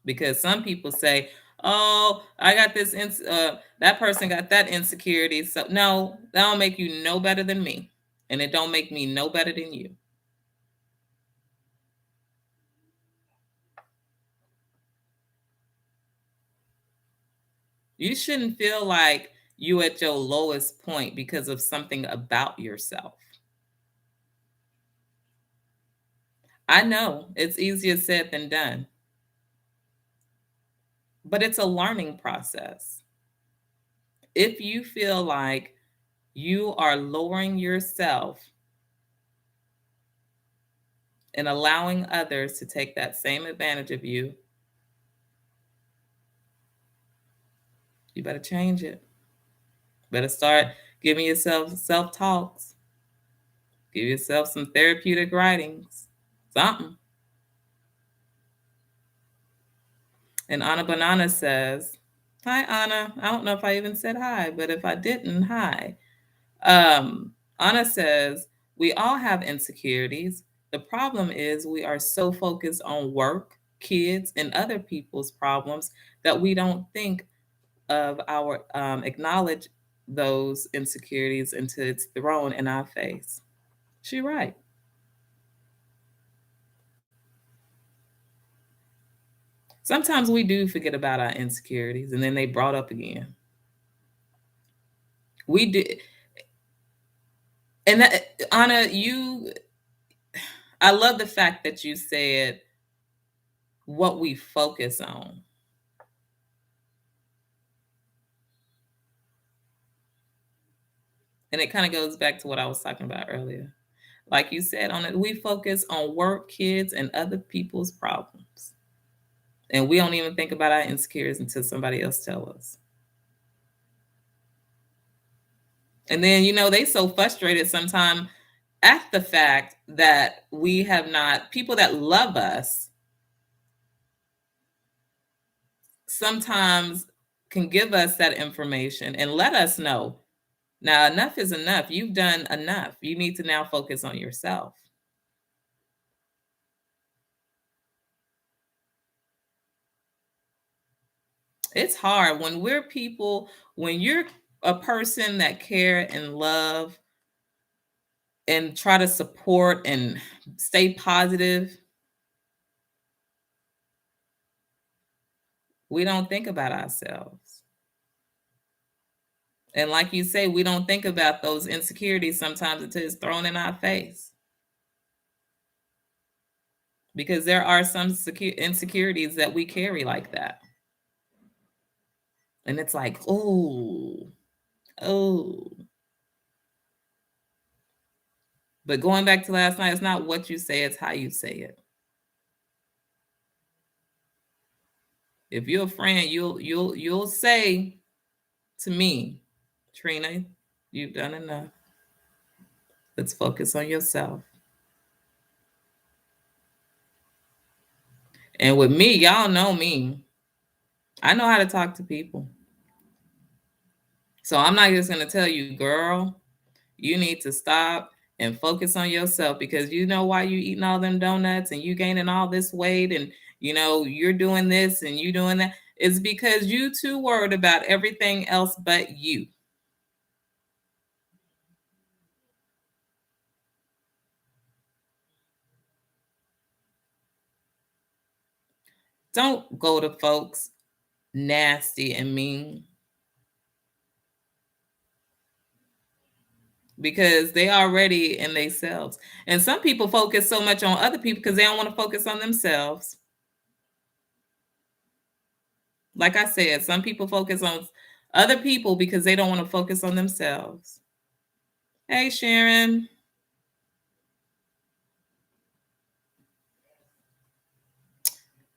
Because some people say, "Oh, I got this. That person got that insecurity." So no, that don't make you no better than me, and it don't make me no better than you. You shouldn't feel like you at your lowest point because of something about yourself. I know it's easier said than done, but it's a learning process. If you feel like you are lowering yourself and allowing others to take that same advantage of you, you better change it. Better start giving yourself self talks. Give yourself some therapeutic writings. Something. And Anna Banana says, "Hi, Anna. I don't know if I even said hi, but if I didn't, hi." Anna says, "We all have insecurities. The problem is we are so focused on work, kids, and other people's problems that we don't think of our acknowledge those insecurities until it's thrown in our face." She right. Sometimes we do forget about our insecurities and then they brought up again. We did, and that, Anna, I love the fact that you said what we focus on. And it kind of goes back to what I was talking about earlier. Like you said, we focus on work, kids, and other people's problems. And we don't even think about our insecurities until somebody else tell us. And then, they so frustrated sometimes at the fact that we have not, people that love us sometimes can give us that information and let us know, now enough is enough. You've done enough. You need to now focus on yourself. It's hard when you're a person that care and love and try to support and stay positive, we don't think about ourselves. And like you say, we don't think about those insecurities sometimes until it's thrown in our face. Because there are some insecurities that we carry like that. And it's like, oh, oh. But going back to last night, it's not what you say, it's how you say it. If you're a friend, you'll say to me, "Trina, you've done enough. Let's focus on yourself." And with me, y'all know me. I know how to talk to people. So I'm not just going to tell you, "Girl, you need to stop and focus on yourself because you know why you eating all them donuts and you gaining all this weight and you're doing this and you doing that." It's because you too worried about everything else but you. Don't go to folks nasty and mean because they already in themselves. And some people focus so much on other people because they don't want to focus on themselves. Like I said, some people focus on Other people, because they don't want to focus on themselves. Hey, Sharon.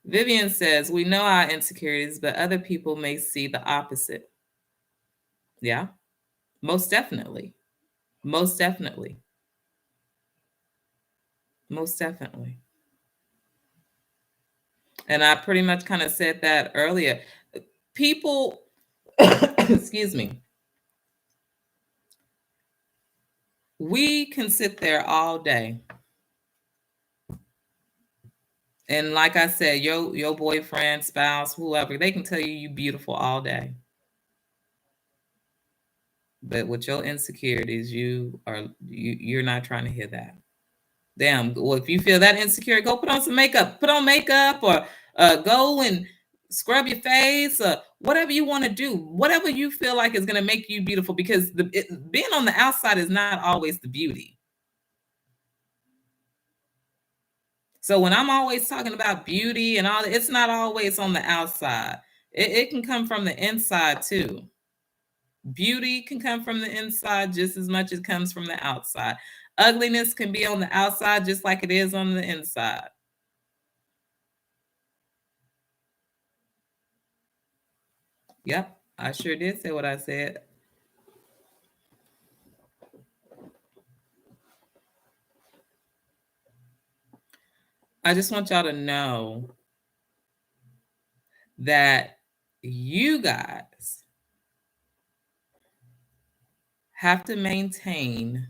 Vivian says, we know our insecurities, but other people may see the opposite. Yeah, most definitely. Most definitely. Most definitely. And I pretty much kind of said that earlier. People, excuse me, we can sit there all day. And like I said, your boyfriend, spouse, whoever, they can tell you beautiful all day. But with your insecurities, you're not trying to hear that. Damn. Well, if you feel that insecure, go put on some makeup. Put on makeup, or go and scrub your face, or whatever you want to do. Whatever you feel like is going to make you beautiful, because being on the outside is not always the beauty. So when I'm always talking about beauty and all that, it's not always on the outside. It can come from the inside too. Beauty can come from the inside just as much as it comes from the outside. Ugliness can be on the outside just like it is on the inside. Yep, I sure did say what I said. I just want y'all to know that you guys have to maintain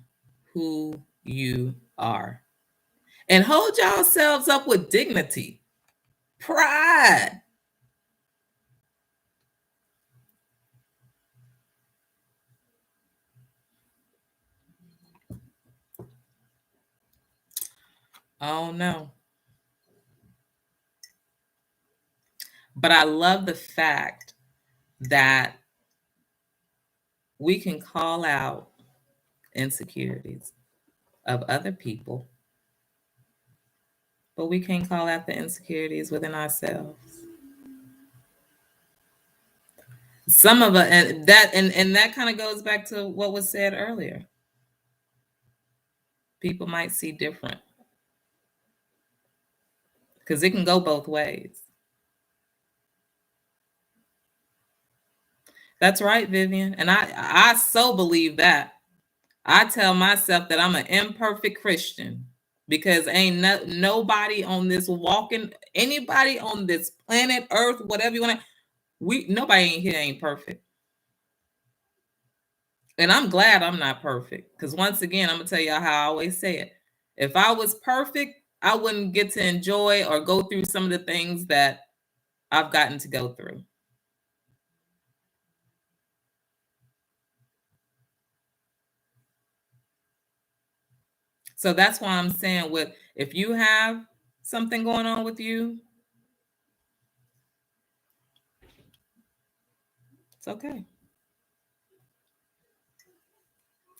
who you are and hold yourselves up with dignity, pride. Oh no. But I love the fact that we can call out insecurities of other people, but we can't call out the insecurities within ourselves. Some of us, and that kind of goes back to what was said earlier. People might see different, because it can go both ways. That's right, Vivian. And I so believe that. I tell myself that I'm an imperfect Christian, because ain't nobody on this anybody on this planet Earth, whatever you want to, nobody ain't here ain't perfect. And I'm glad I'm not perfect, because once again, I'm gonna tell y'all how I always say it. If I was perfect, I wouldn't get to enjoy or go through some of the things that I've gotten to go through. So that's why I'm saying, if you have something going on with you, it's okay.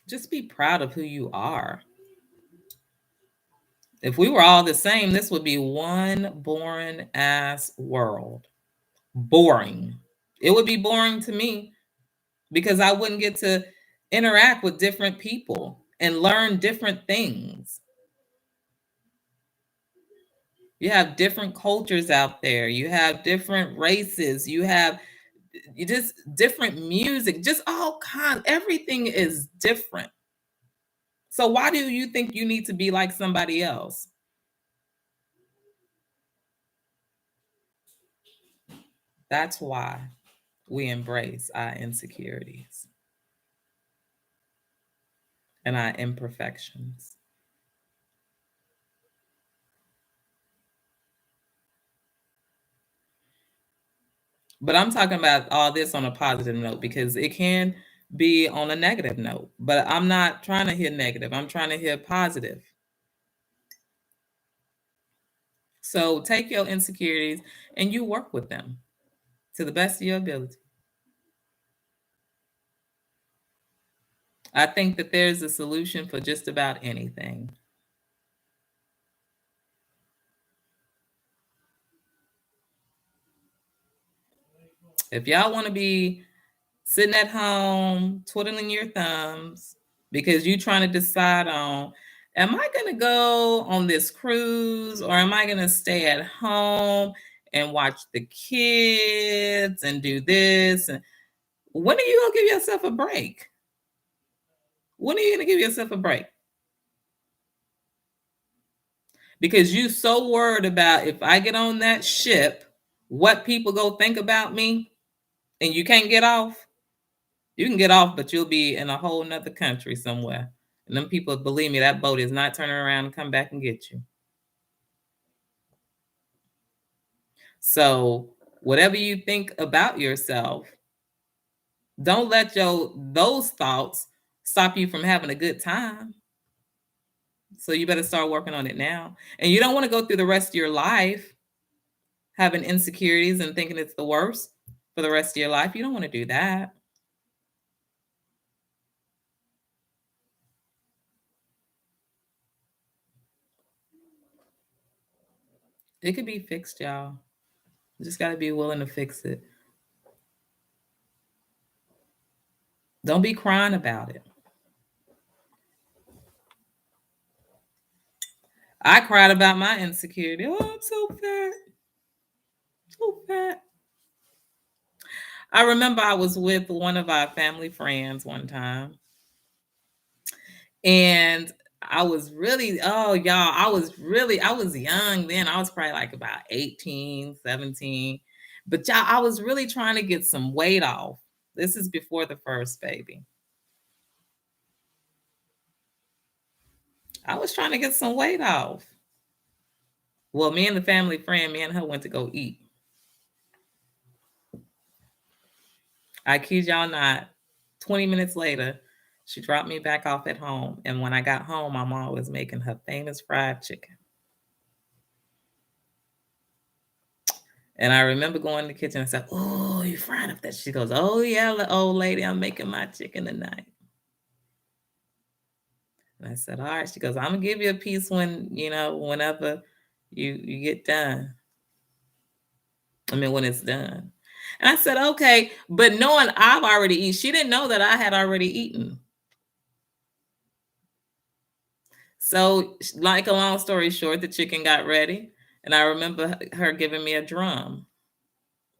Just be proud of who you are. If we were all the same, this would be one boring ass world. Boring. It would be boring to me, because I wouldn't get to interact with different people and learn different things. You have different cultures out there. You have different races. You just different music, just all kinds. Everything is different. So why do you think you need to be like somebody else? That's why we embrace our insecurities and our imperfections. But I'm talking about all this on a positive note, because it can be on a negative note. But I'm not trying to hear negative. I'm trying to hear positive. So take your insecurities and you work with them to the best of your ability. I think that there's a solution for just about anything. If y'all want to be sitting at home, twiddling your thumbs because you're trying to decide on, am I going to go on this cruise or am I going to stay at home and watch the kids and do this? And when are you going to give yourself a break? When are you going to give yourself a break? Because you're so worried about if I get on that ship, what people go think about me, and you can't get off. You can get off, but you'll be in a whole nother country somewhere. And them people, believe me, that boat is not turning around and come back and get you. So whatever you think about yourself, don't let those thoughts stop you from having a good time. So you better start working on it now. And you don't want to go through the rest of your life having insecurities and thinking it's the worst for the rest of your life. You don't want to do that. It could be fixed, y'all. You just got to be willing to fix it. Don't be crying about it. I cried about my insecurity. Oh, I'm so fat. So fat. I remember I was with one of our family friends one time. And I was really, oh, y'all, I was young then. I was probably like about 18, 17. But y'all, I was really trying to get some weight off. This is before the first baby. I was trying to get some weight off. Well, me and the family friend, me and her went to go eat. I kid y'all not. 20 minutes later, she dropped me back off at home. And when I got home, my mom was making her famous fried chicken. And I remember going in the kitchen and said, "Oh, you frying up that?" She goes, "Oh, yeah, old lady, I'm making my chicken tonight." And I said, "All right." She goes, "I'm going to give you a piece whenever you get done. I mean, when it's done." And I said, "Okay." But knowing I've already eaten, she didn't know that I had already eaten. So, like a long story short, the chicken got ready. And I remember her giving me a drum,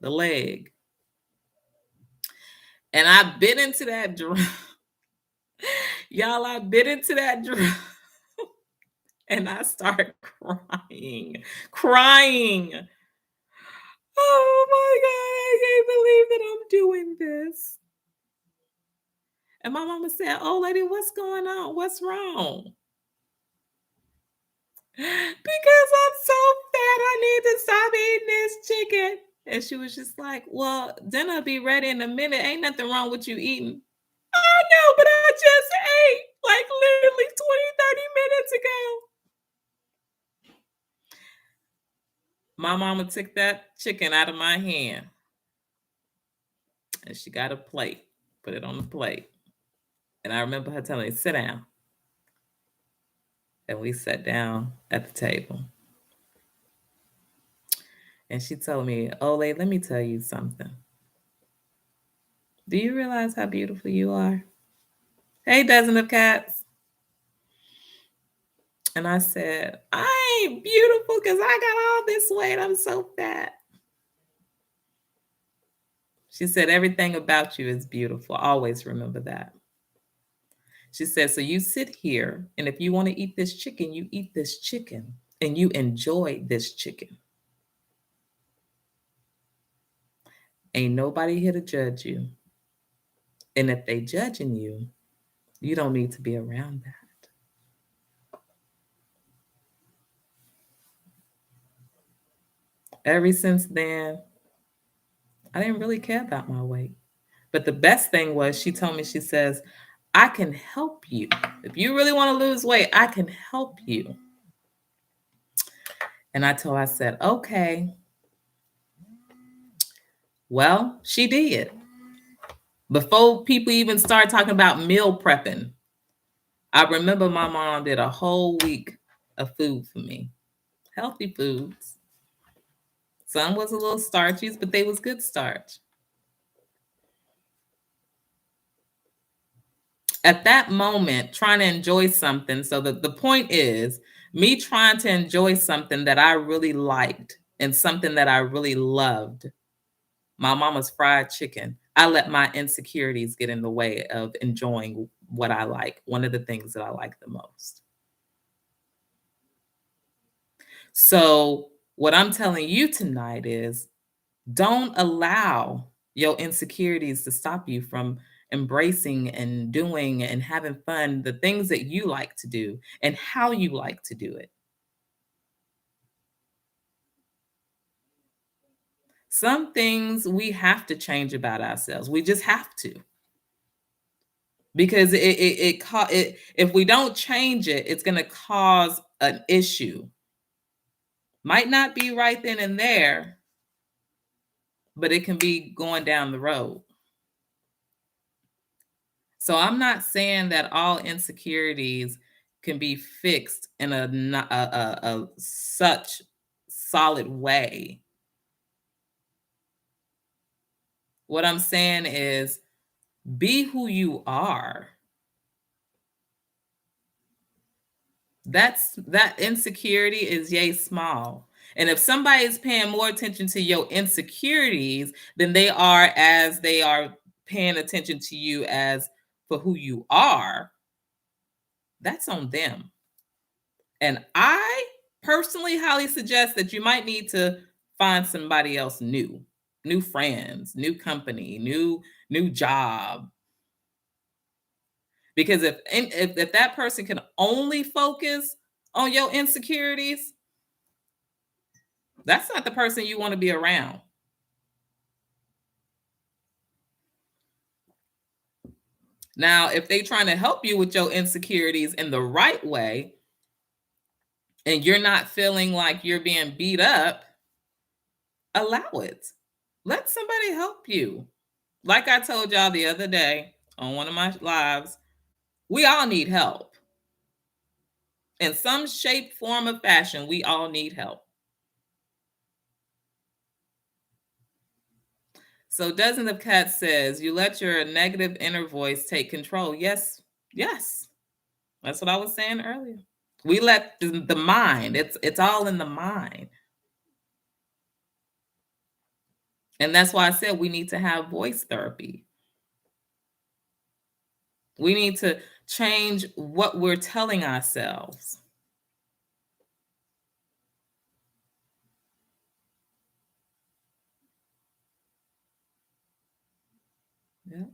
the leg. And I bit into that drum. Y'all, I bit into that drum. And I started crying, crying. Oh my God, I can't believe that I'm doing this. And my mama said, "Oh, lady, what's going on? What's wrong?" "Because I'm so fat, I need to stop eating this chicken." And she was just like, "Well, dinner'll be ready in a minute. Ain't nothing wrong with you eating." "I know, but I just ate like literally 20, 30 minutes ago." My mama took that chicken out of my hand and she got a plate, put it on the plate. And I remember her telling me, "Sit down." And we sat down at the table. And she told me, "Ole, let me tell you something. Do you realize how beautiful you are? Hey, dozen of cats." And I said, "I ain't beautiful because I got all this weight. I'm so fat." She said, "Everything about you is beautiful. Always remember that." She said, "So you sit here, and if you want to eat this chicken, you eat this chicken, and you enjoy this chicken. Ain't nobody here to judge you. And if they judging you, you don't need to be around that." Ever since then, I didn't really care about my weight. But the best thing was she told me, she says, "I can help you. If you really want to lose weight, I can help you." And I said, "Okay." Well, she did. Before people even start talking about meal prepping, I remember my mom did a whole week of food for me. Healthy foods. Some was a little starchy, but they was good starch. at that moment trying to enjoy something. So the point is me trying to enjoy something that I really liked and something that I really loved, my mama's fried chicken. I let my insecurities get in the way of enjoying what I like, one of the things that I like the most. So, what I'm telling you tonight is don't allow your insecurities to stop you from embracing and doing and having fun, the things that you like to do and how you like to do it. Some things we have to change about ourselves. We just have to, because if we don't change it, it's going to cause an issue. Might not be right then and there, but it can be going down the road. So I'm not saying that all insecurities can be fixed in a such solid way. What I'm saying is be who you are. That insecurity is yay small. And if somebody is paying more attention to your insecurities than they are paying attention to you as for who you are, that's on them. And I personally highly suggest that you might need to find somebody else new friends, new company, new job. Because if that person can only focus on your insecurities, that's not the person you want to be around. Now, if they're trying to help you with your insecurities in the right way, and you're not feeling like you're being beat up, allow it. Let somebody help you. Like I told y'all the other day on one of my lives, we all need help. In some shape, form, or fashion, we all need help. So Dozen of Cats says, you let your negative inner voice take control. Yes, yes. That's what I was saying earlier. We let the mind, it's all in the mind. And that's why I said we need to have voice therapy. We need to change what we're telling ourselves. Yeah.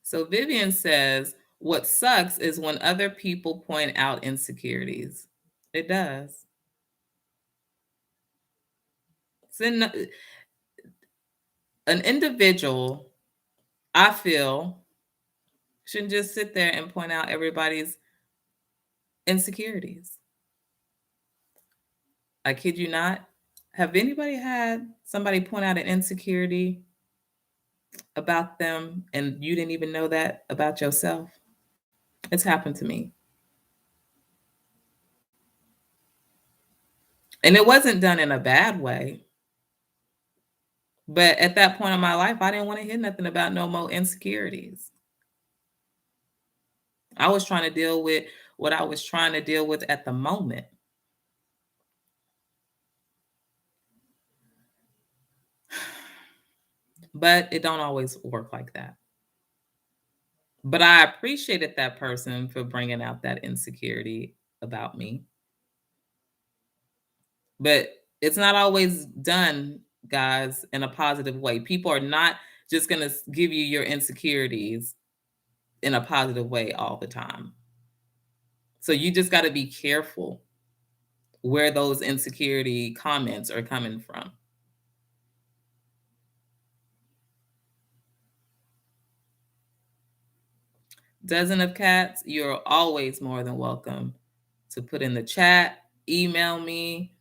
So Vivian says, what sucks is when other people point out insecurities. It does. An individual, I feel, shouldn't just sit there and point out everybody's insecurities. I kid you not. Have anybody had somebody point out an insecurity about them and you didn't even know that about yourself? It's happened to me. And it wasn't done in a bad way. But at that point in my life, I didn't want to hear nothing about no more insecurities. I was trying to deal with what I was trying to deal with at the moment. But it don't always work like that. But I appreciated that person for bringing out that insecurity about me. But it's not always done, guys, in a positive way. People are not just going to give you your insecurities in a positive way all the time. So you just got to be careful where those insecurity comments are coming from. Dozen of Cats, you're always more than welcome to put in the chat, email me,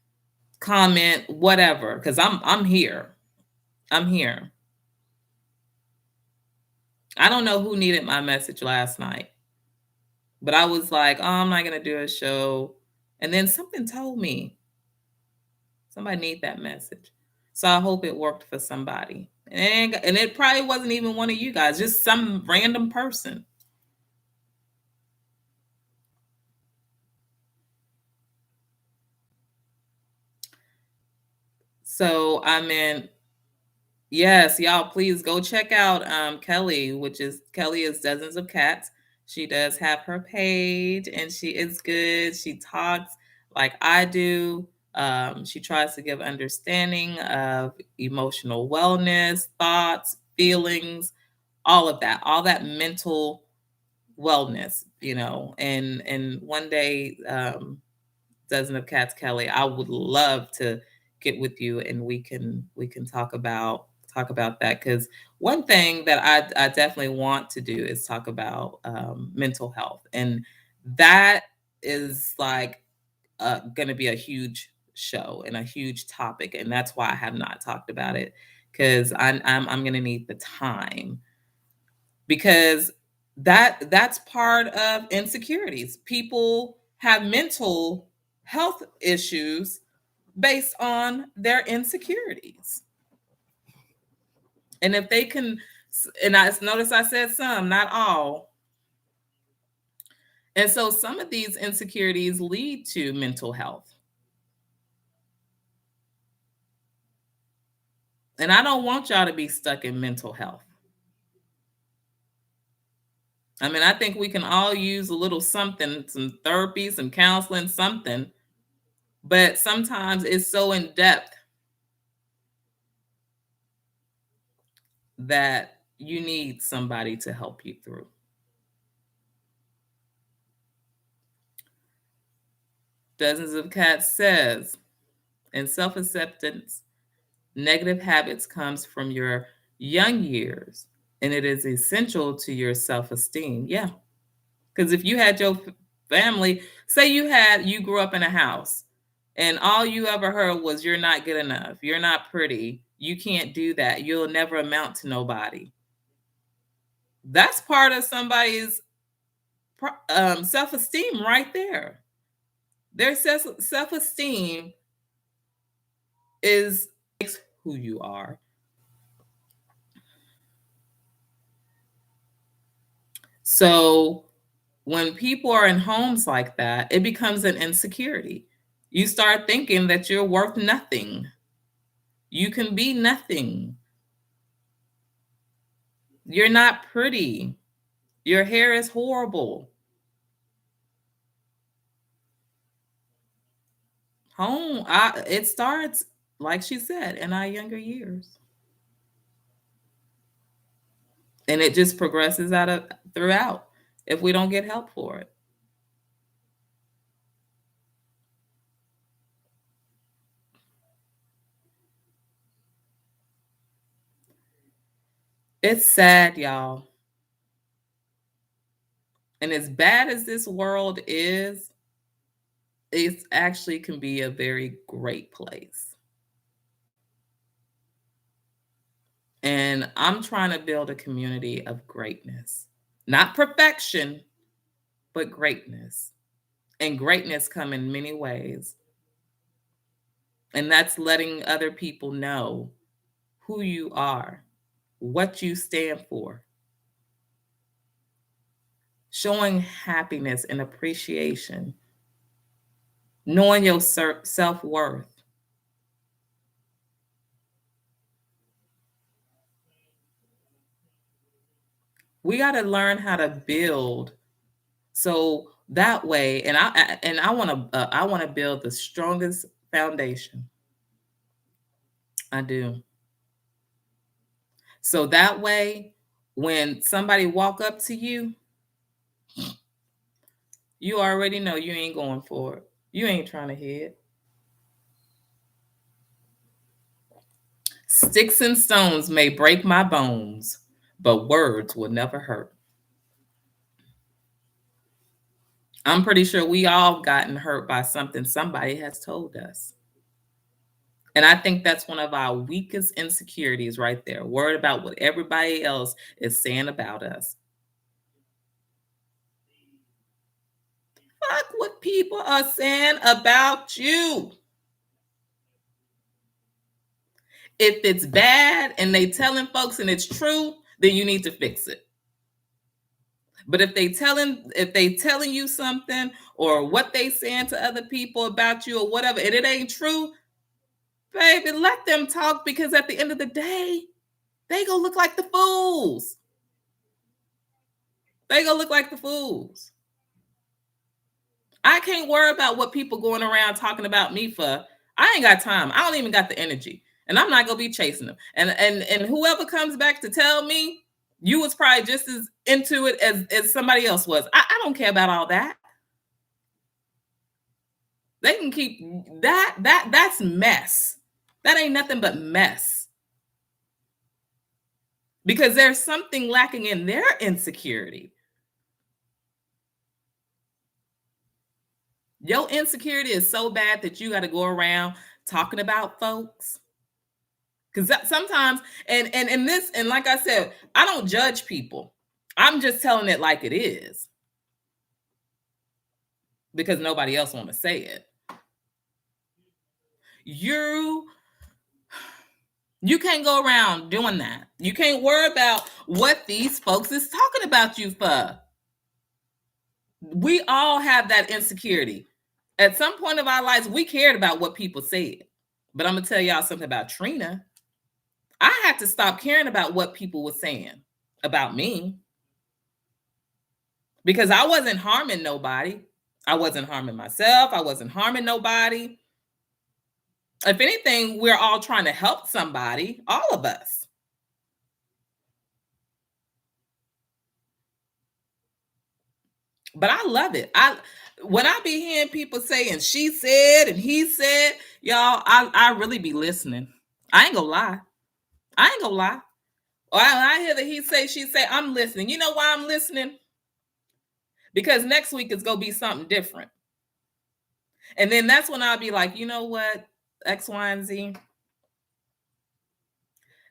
comment, whatever, because I'm here. I'm here. I don't know who needed my message last night, but I was like, oh, I'm not gonna do a show. And then something told me somebody need that message. So I hope it worked for somebody. And it probably wasn't even one of you guys, just some random person. So I mean, yes, y'all, please go check out Kelly, which is Kelly is Dozens of Cats. She does have her page and she is good. She talks like I do. She tries to give understanding of emotional wellness, thoughts, feelings, all that mental wellness, and one day, Dozen of Cats Kelly, I would love to get with you and we can talk about that, because one thing that I definitely want to do is talk about mental health, and that is like going to be a huge show and a huge topic, and that's why I have not talked about it, because I'm going to need the time, because that's part of insecurities. People have mental health issues based on their insecurities. And if they can, and I notice I said some, not all. And so some of these insecurities lead to mental health. And I don't want y'all to be stuck in mental health. I mean, I think we can all use a little something, some therapy, some counseling, something, but sometimes it's so in depth that you need somebody to help you through. Dozens of Cats says, in self-acceptance, negative habits comes from your young years, and it is essential to your self-esteem. Yeah, because if you had your family, say you grew up in a house, and all you ever heard was you're not good enough, you're not pretty, you can't do that, you'll never amount to nobody. That's part of somebody's self-esteem right there. Their self-esteem is who you are. So when people are in homes like that, it becomes an insecurity. You start thinking that you're worth nothing. You can be nothing. You're not pretty. Your hair is horrible. It starts, like she said, in our younger years. And it just progresses out of throughout if we don't get help for it. It's sad, y'all. And as bad as this world is, it actually can be a very great place. And I'm trying to build a community of greatness, not perfection, but greatness. And greatness come in many ways. And that's letting other people know who you are, what you stand for, showing happiness and appreciation, knowing your self worth. We got to learn how to build so that way, and I want to build the strongest foundation. I do. So that way, when somebody walk up to you, you already know you ain't going for it. You ain't trying to hit. Sticks and stones may break my bones, but words will never hurt. I'm pretty sure we all gotten hurt by something somebody has told us. And I think that's one of our weakest insecurities right there. Worried about what everybody else is saying about us. Fuck what people are saying about you. If it's bad and they telling folks and it's true, then you need to fix it. But if they telling you something or what they saying to other people about you or whatever, and it ain't true, baby, let them talk, because at the end of the day, they gonna look like the fools. They gonna look like the fools. I can't worry about what people going around talking about me for. I ain't got time. I don't even got the energy. And I'm not gonna be chasing them. And whoever comes back to tell me you was probably just as into it as somebody else was. I don't care about all that. They can keep that's mess. That ain't nothing but mess. Because there's something lacking in their insecurity. Your insecurity is so bad that you got to go around talking about folks. Because sometimes, and this, and like I said, I don't judge people. I'm just telling it like it is, because nobody else want to say it. You can't go around doing that. You can't worry about what these folks is talking about you for. We all have that insecurity. At some point of our lives, we cared about what people said. But I'm going to tell y'all something about Trina. I had to stop caring about what people were saying about me, because I wasn't harming nobody. I wasn't harming myself. I wasn't harming nobody. If anything, we're all trying to help somebody, all of us. But I love it. When I be hearing people saying she said and he said, y'all, I really be listening. I ain't gonna lie. Or I hear that he say, she say, I'm listening. You know why I'm listening? Because next week is gonna be something different. And then that's when I'll be like, you know what? X, Y, and Z.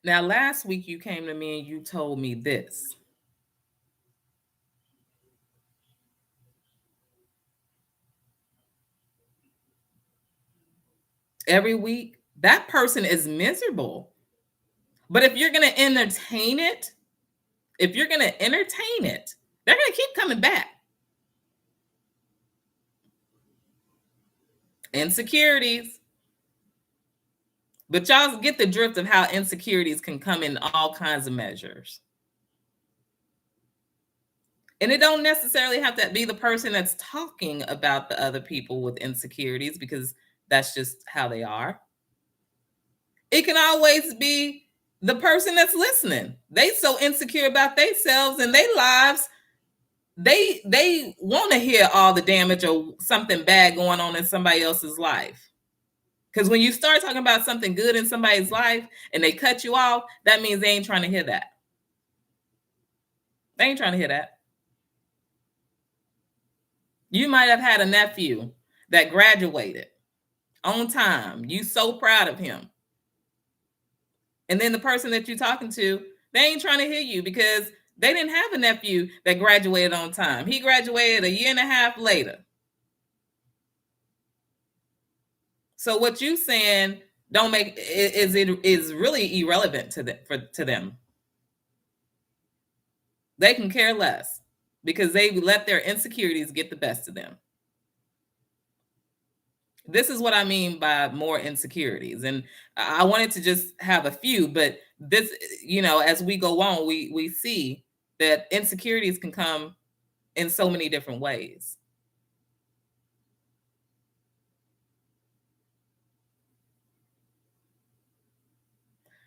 Now, last week you came to me and you told me this. Every week, that person is miserable. But if you're going to entertain it, they're going to keep coming back. Insecurities. But y'all get the drift of how insecurities can come in all kinds of measures. And it don't necessarily have to be the person that's talking about the other people with insecurities, because that's just how they are. It can always be the person that's listening. They so insecure about themselves and their lives, they want to hear all the damage or something bad going on in somebody else's life. Because when you start talking about something good in somebody's life and they cut you off, that means they ain't trying to hear that. They ain't trying to hear that. You might have had a nephew that graduated on time. You so proud of him. And then the person that you're talking to, they ain't trying to hear you because they didn't have a nephew that graduated on time. He graduated a year and a half later. So what you saying don't make is really irrelevant to them. They can care less because they let their insecurities get the best of them. This is what I mean by more insecurities. And I wanted to just have a few, but this, as we go on, we see that insecurities can come in so many different ways.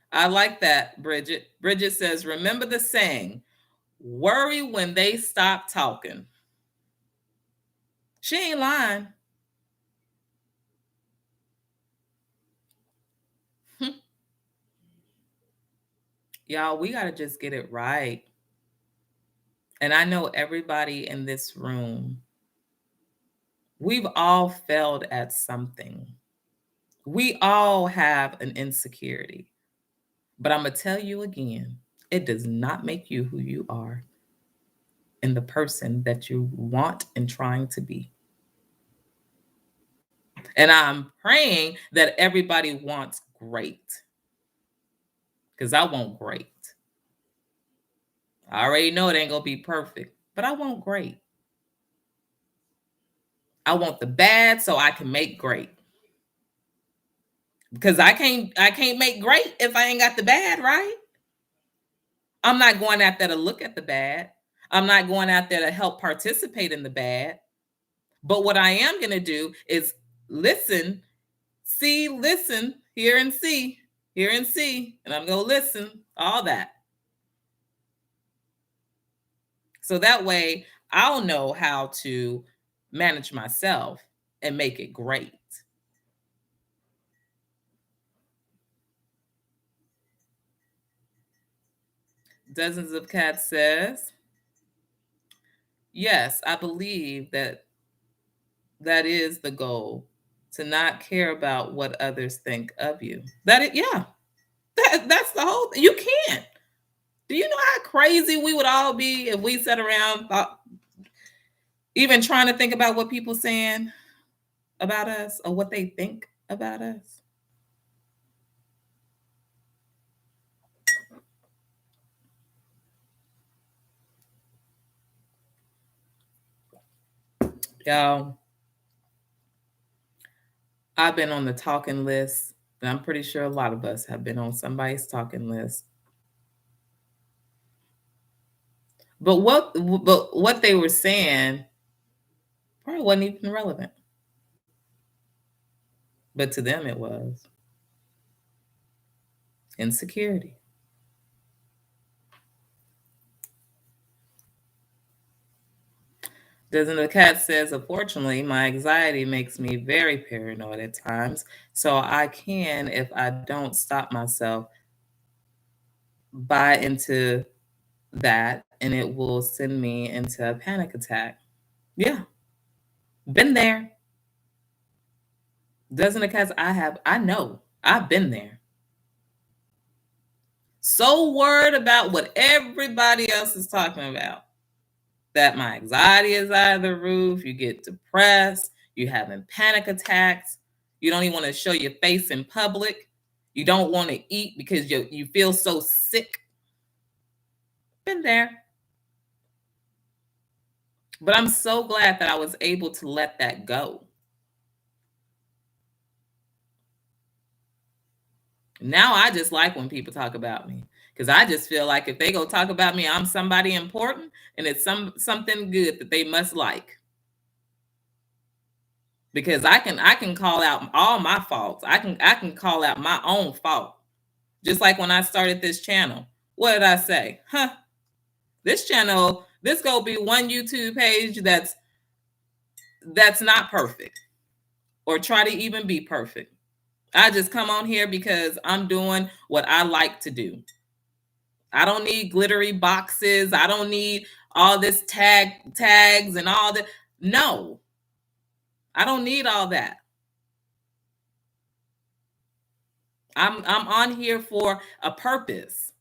I like that, Bridget. Bridget says, remember the saying, worry when they stop talking. She ain't lying. Y'all, we got to just get it right. And I know everybody in this room, we've all failed at something. We all have an insecurity. But I'm going to tell you again, it does not make you who you are and the person that you want and trying to be. And I'm praying that everybody wants great. because I want great. I already know it ain't going to be perfect, but I want great. I want the bad so I can make great. Because I can't make great if I ain't got the bad, right? I'm not going out there to look at the bad. I'm not going out there to help participate in the bad. But what I am going to do is listen, see, listen, hear and see, hear and see, and I'm going to listen, all that. So that way I'll know how to manage myself and make it great. Dozens of Cats says, yes, I believe that is the goal, to not care about what others think of you. That's the whole thing. You can't. Do you know how crazy we would all be if we sat around even trying to think about what people saying about us or what they think about us? Y'all, I've been on the talking list, and I'm pretty sure a lot of us have been on somebody's talking list. But what they were saying probably wasn't even relevant. But to them it was. Insecurity. Doesn't the cat says, unfortunately, my anxiety makes me very paranoid at times. So I can, if I don't stop myself, buy into that and it will send me into a panic attack. Yeah. Been there. Doesn't the cats I know. I've been there. So worried about what everybody else is talking about that my anxiety is out of the roof. You get depressed. You're having panic attacks. You don't even want to show your face in public. You don't want to eat because you feel so sick. Been there. But I'm so glad that I was able to let that go. Now I just like when people talk about me because I just feel like if they go talk about me, I'm somebody important and it's something good that they must like. Because I can call out all my faults. I can call out my own fault. Just like when I started this channel. What did I say? This channel, this gonna be one YouTube page that's not perfect or try to even be perfect. I just come on here because I'm doing what I like to do. I don't need glittery boxes. I don't need all this tags and all that. No. I don't need all that. I'm on here for a purpose.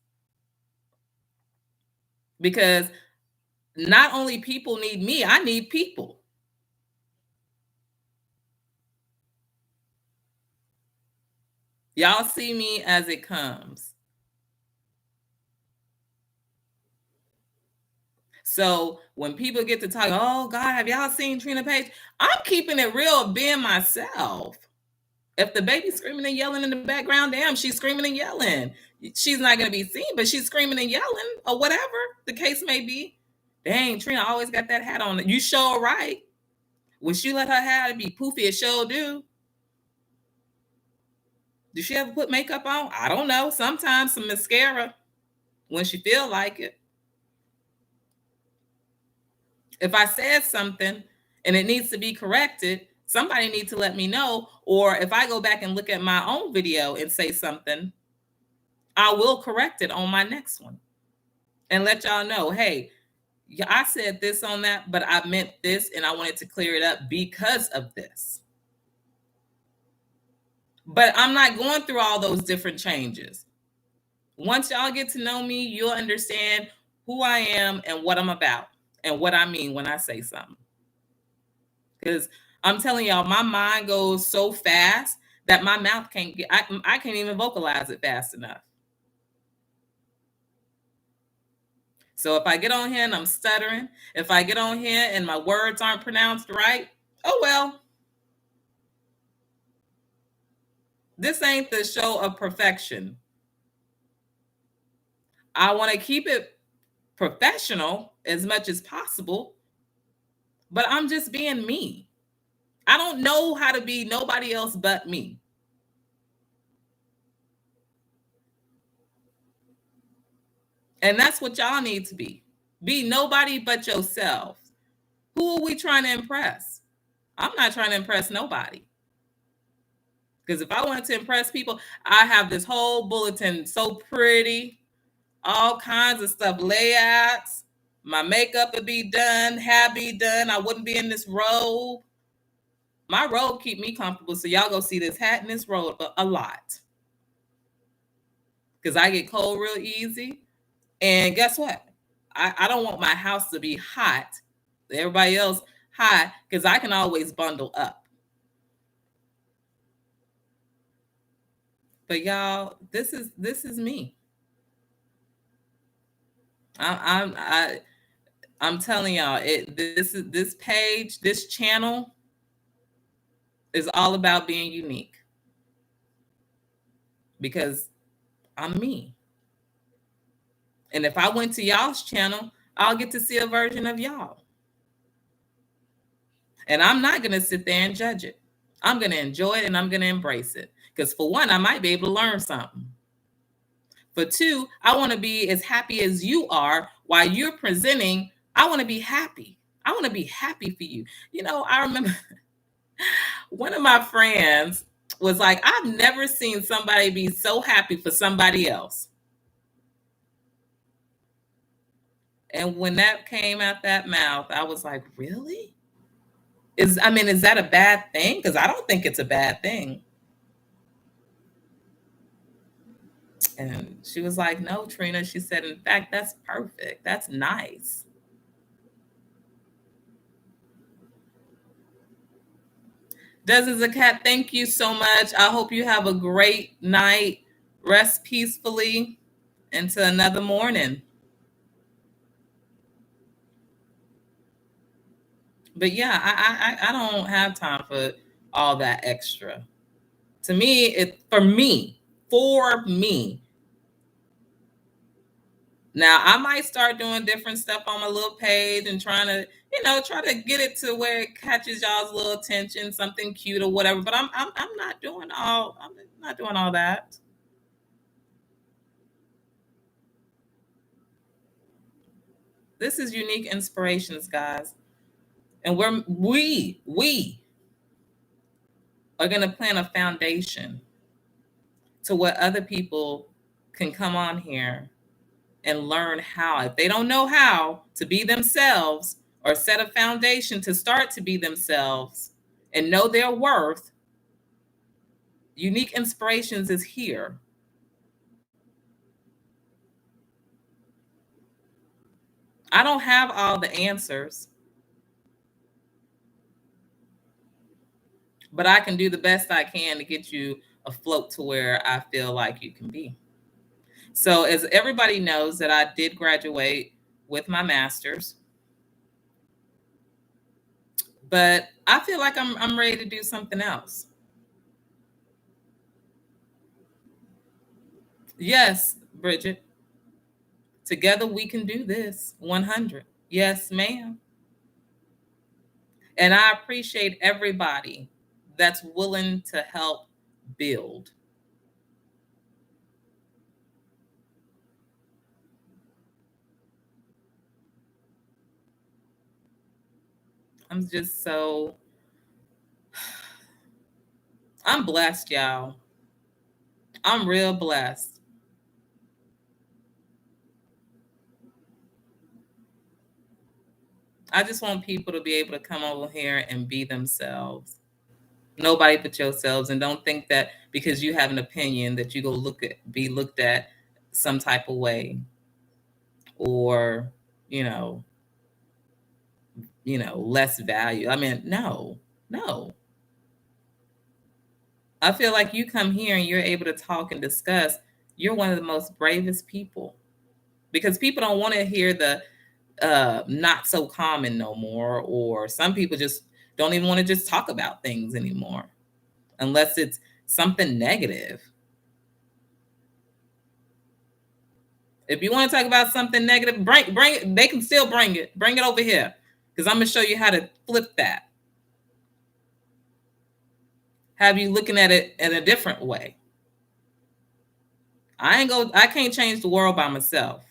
Because not only people need me, I need people. Y'all see me as it comes. So when people get to talk, oh God, have y'all seen Trina Page? I'm keeping it real, being myself. If the baby's screaming and yelling in the background, damn, she's screaming and yelling. She's not going to be seen, but she's screaming and yelling or whatever the case may be. Dang, Trina always got that hat on. You sure right. When she let her hair be poofy, it sure do. Does she ever put makeup on? I don't know. Sometimes some mascara when she feel like it. If I said something and it needs to be corrected, somebody needs to let me know. Or if I go back and look at my own video and say something, I will correct it on my next one and let y'all know, hey, I said this on that, but I meant this and I wanted to clear it up because of this. But I'm not going through all those different changes. Once y'all get to know me, you'll understand who I am and what I'm about and what I mean when I say something. Because I'm telling y'all, my mind goes so fast that my mouth can't get, I can't even vocalize it fast enough. So if I get on here and I'm stuttering, if I get on here and my words aren't pronounced right, oh well. This ain't the show of perfection. I want to keep it professional as much as possible, but I'm just being me. I don't know how to be nobody else but me. And that's what y'all need to be. Be nobody but yourself. Who are we trying to impress? I'm not trying to impress nobody. Because if I wanted to impress people, I have this whole bulletin so pretty, all kinds of stuff, layouts. My makeup would be done, hair be done. I wouldn't be in this robe. My robe keep me comfortable, so y'all go see this hat and this robe a lot. Because I get cold real easy. And guess what? I don't want my house to be hot. Everybody else hot, because I can always bundle up. But y'all, this is me. I'm telling y'all, this page, this channel is all about being unique because I'm me. And if I went to y'all's channel, I'll get to see a version of y'all. And I'm not going to sit there and judge it. I'm going to enjoy it and I'm going to embrace it. Because for one, I might be able to learn something. For two, I want to be as happy as you are while you're presenting. I want to be happy. I want to be happy for you. You know, I remember one of my friends was like, I've never seen somebody be so happy for somebody else. And when that came out that mouth, I was like, really? Is that a bad thing? Because I don't think it's a bad thing. And she was like, no, Trina. She said, in fact, that's perfect. That's nice. Dozens of Cat, thank you so much. I hope you have a great night. Rest peacefully into another morning. But yeah, I don't have time for all that extra. To me, for me. Now I might start doing different stuff on my little page and trying to, try to get it to where it catches y'all's little attention, something cute or whatever. But I'm not doing all that. This is Unique Inspirations, guys. And we are going to plant a foundation to what other people can come on here and learn how. If they don't know how to be themselves or set a foundation to start to be themselves and know their worth, Unique Inspirations is here. I don't have all the answers, but I can do the best I can to get you afloat to where I feel like you can be. So, as everybody knows, that I did graduate with my master's, but I feel like I'm ready to do something else. Yes, Bridget. Together we can do this. 100. Yes, ma'am. And I appreciate everybody that's willing to help build. I'm just so I'm blessed, y'all. I'm real blessed. I just want people to be able to come over here and be themselves. Nobody but yourselves, and don't think that because you have an opinion that you go be looked at some type of way, or you know less value. I mean, no. I feel like you come here and you're able to talk and discuss. You're one of the most bravest people. because people don't want to hear the not so common no more, or some people just don't even want to just talk about things anymore unless it's something negative. If you want to talk about something negative, bring it. They can still bring it. Bring it over here, because I'm gonna show you how to flip that. Have you looking at it in a different way? I can't change the world by myself.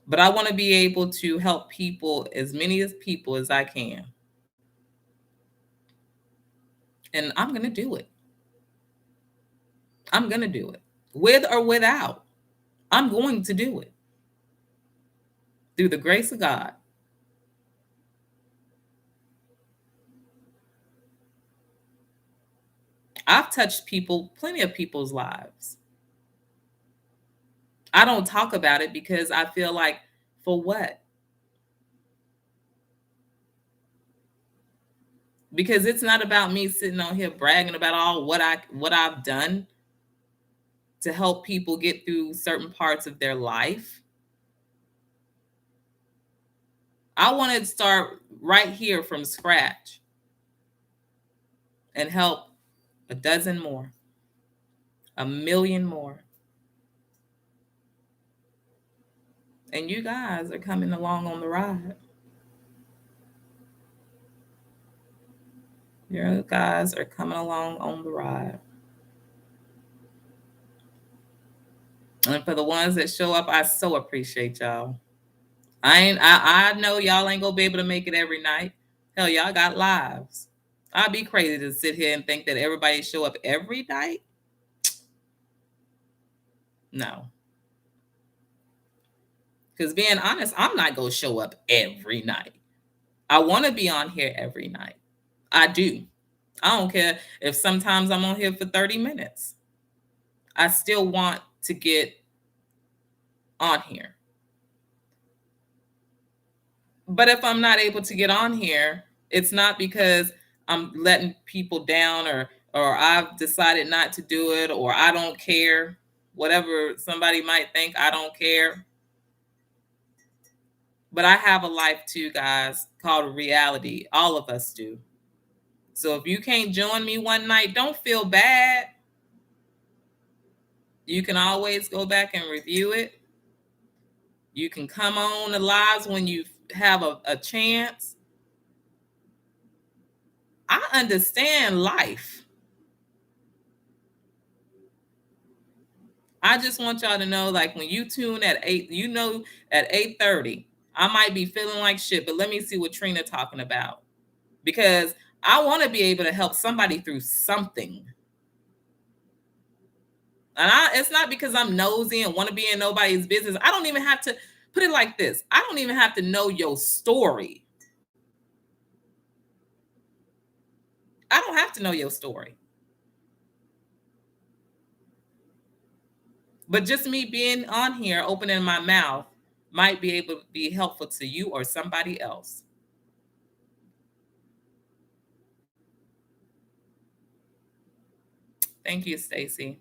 But I want to be able to help people, as many as people as I can. And I'm going to do it. I'm going to do it. With or without. I'm going to do it. Through the grace of God. I've touched people, plenty of people's lives. I don't talk about it because I feel like, for what? Because it's not about me sitting on here bragging about all what I've done to help people get through certain parts of their life. I want to start right here from scratch and help a dozen more, a million more. And you guys are coming along on the ride. You guys are coming along on the ride. And for the ones that show up, I so appreciate y'all. I know y'all ain't gonna be able to make it every night. Hell, y'all got lives. I'd be crazy to sit here and think that everybody show up every night. No. Because being honest, I'm not gonna show up every night. I want to be on here every night. I do. I don't care if sometimes I'm on here for 30 minutes. I still want to get on here. But if I'm not able to get on here, it's not because I'm letting people down, or I've decided not to do it, or I don't care. Whatever somebody might think, I don't care. But I have a life too, guys, called reality. All of us do. So if you can't join me one night, don't feel bad. You can always go back and review it. You can come on the lives when you have a chance. I understand life. I just want y'all to know, like, when you tune at 8, at 8:30, I might be feeling like shit, but let me see what Trina talking about. Because I want to be able to help somebody through something. And it's not because I'm nosy and want to be in nobody's business. I don't even have to put it like this. I don't even have to know your story. I don't have to know your story. But just me being on here, opening my mouth, might be able to be helpful to you or somebody else. Thank you, Stacy.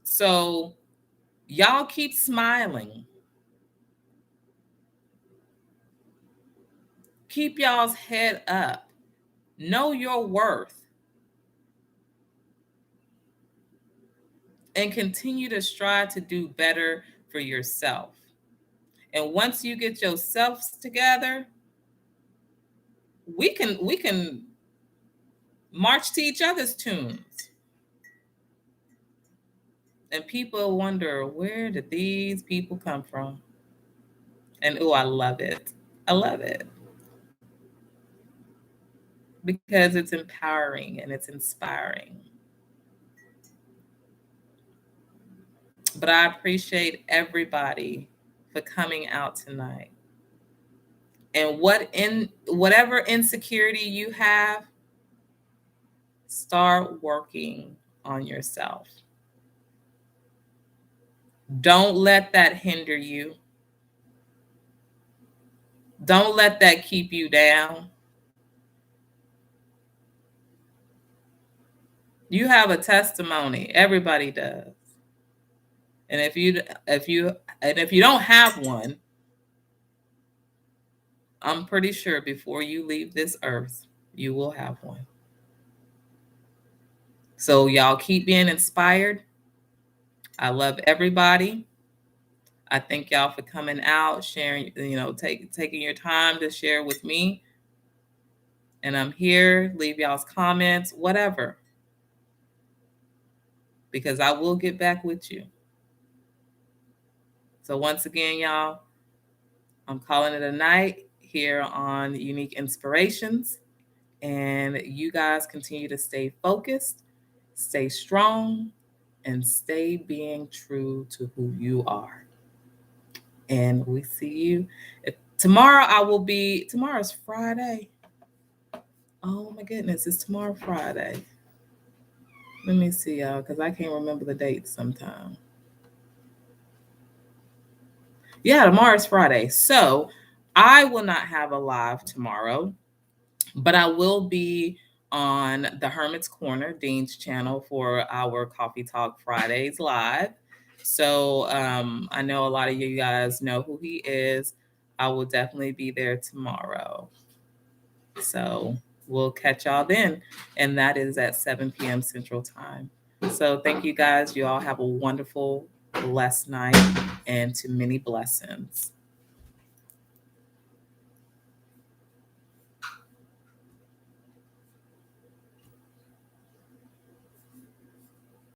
So y'all keep smiling. Keep y'all's head up. Know your worth. And continue to strive to do better for yourself. And once you get yourselves together, we can march to each other's tunes. And people wonder, where did these people come from? And oh, I love it. I love it. Because it's empowering and it's inspiring. But I appreciate everybody for coming out tonight. And whatever insecurity you have, start working on yourself. Don't let that hinder you. Don't let that keep you down. You have a testimony. Everybody does. And if you don't have one, I'm pretty sure before you leave this earth, you will have one. So y'all keep being inspired. I love everybody. I thank y'all for coming out, sharing, taking your time to share with me. And I'm here. Leave y'all's comments, whatever. Because I will get back with you. So once again, y'all, I'm calling it a night here on Unique Inspirations. And you guys continue to stay focused, stay strong, and stay being true to who you are. And we see you tomorrow. Tomorrow's Friday. Oh my goodness, it's tomorrow Friday. Let me see, y'all, because I can't remember the date sometime. Yeah, tomorrow's Friday. So I will not have a live tomorrow, but I will be on the Hermit's Corner, Dean's channel, for our Coffee Talk Fridays live. So I know a lot of you guys know who he is. I will definitely be there tomorrow. So we'll catch y'all then. And that is at 7 p.m. Central Time. So thank you guys. You all have a wonderful, blessed night and to many blessings.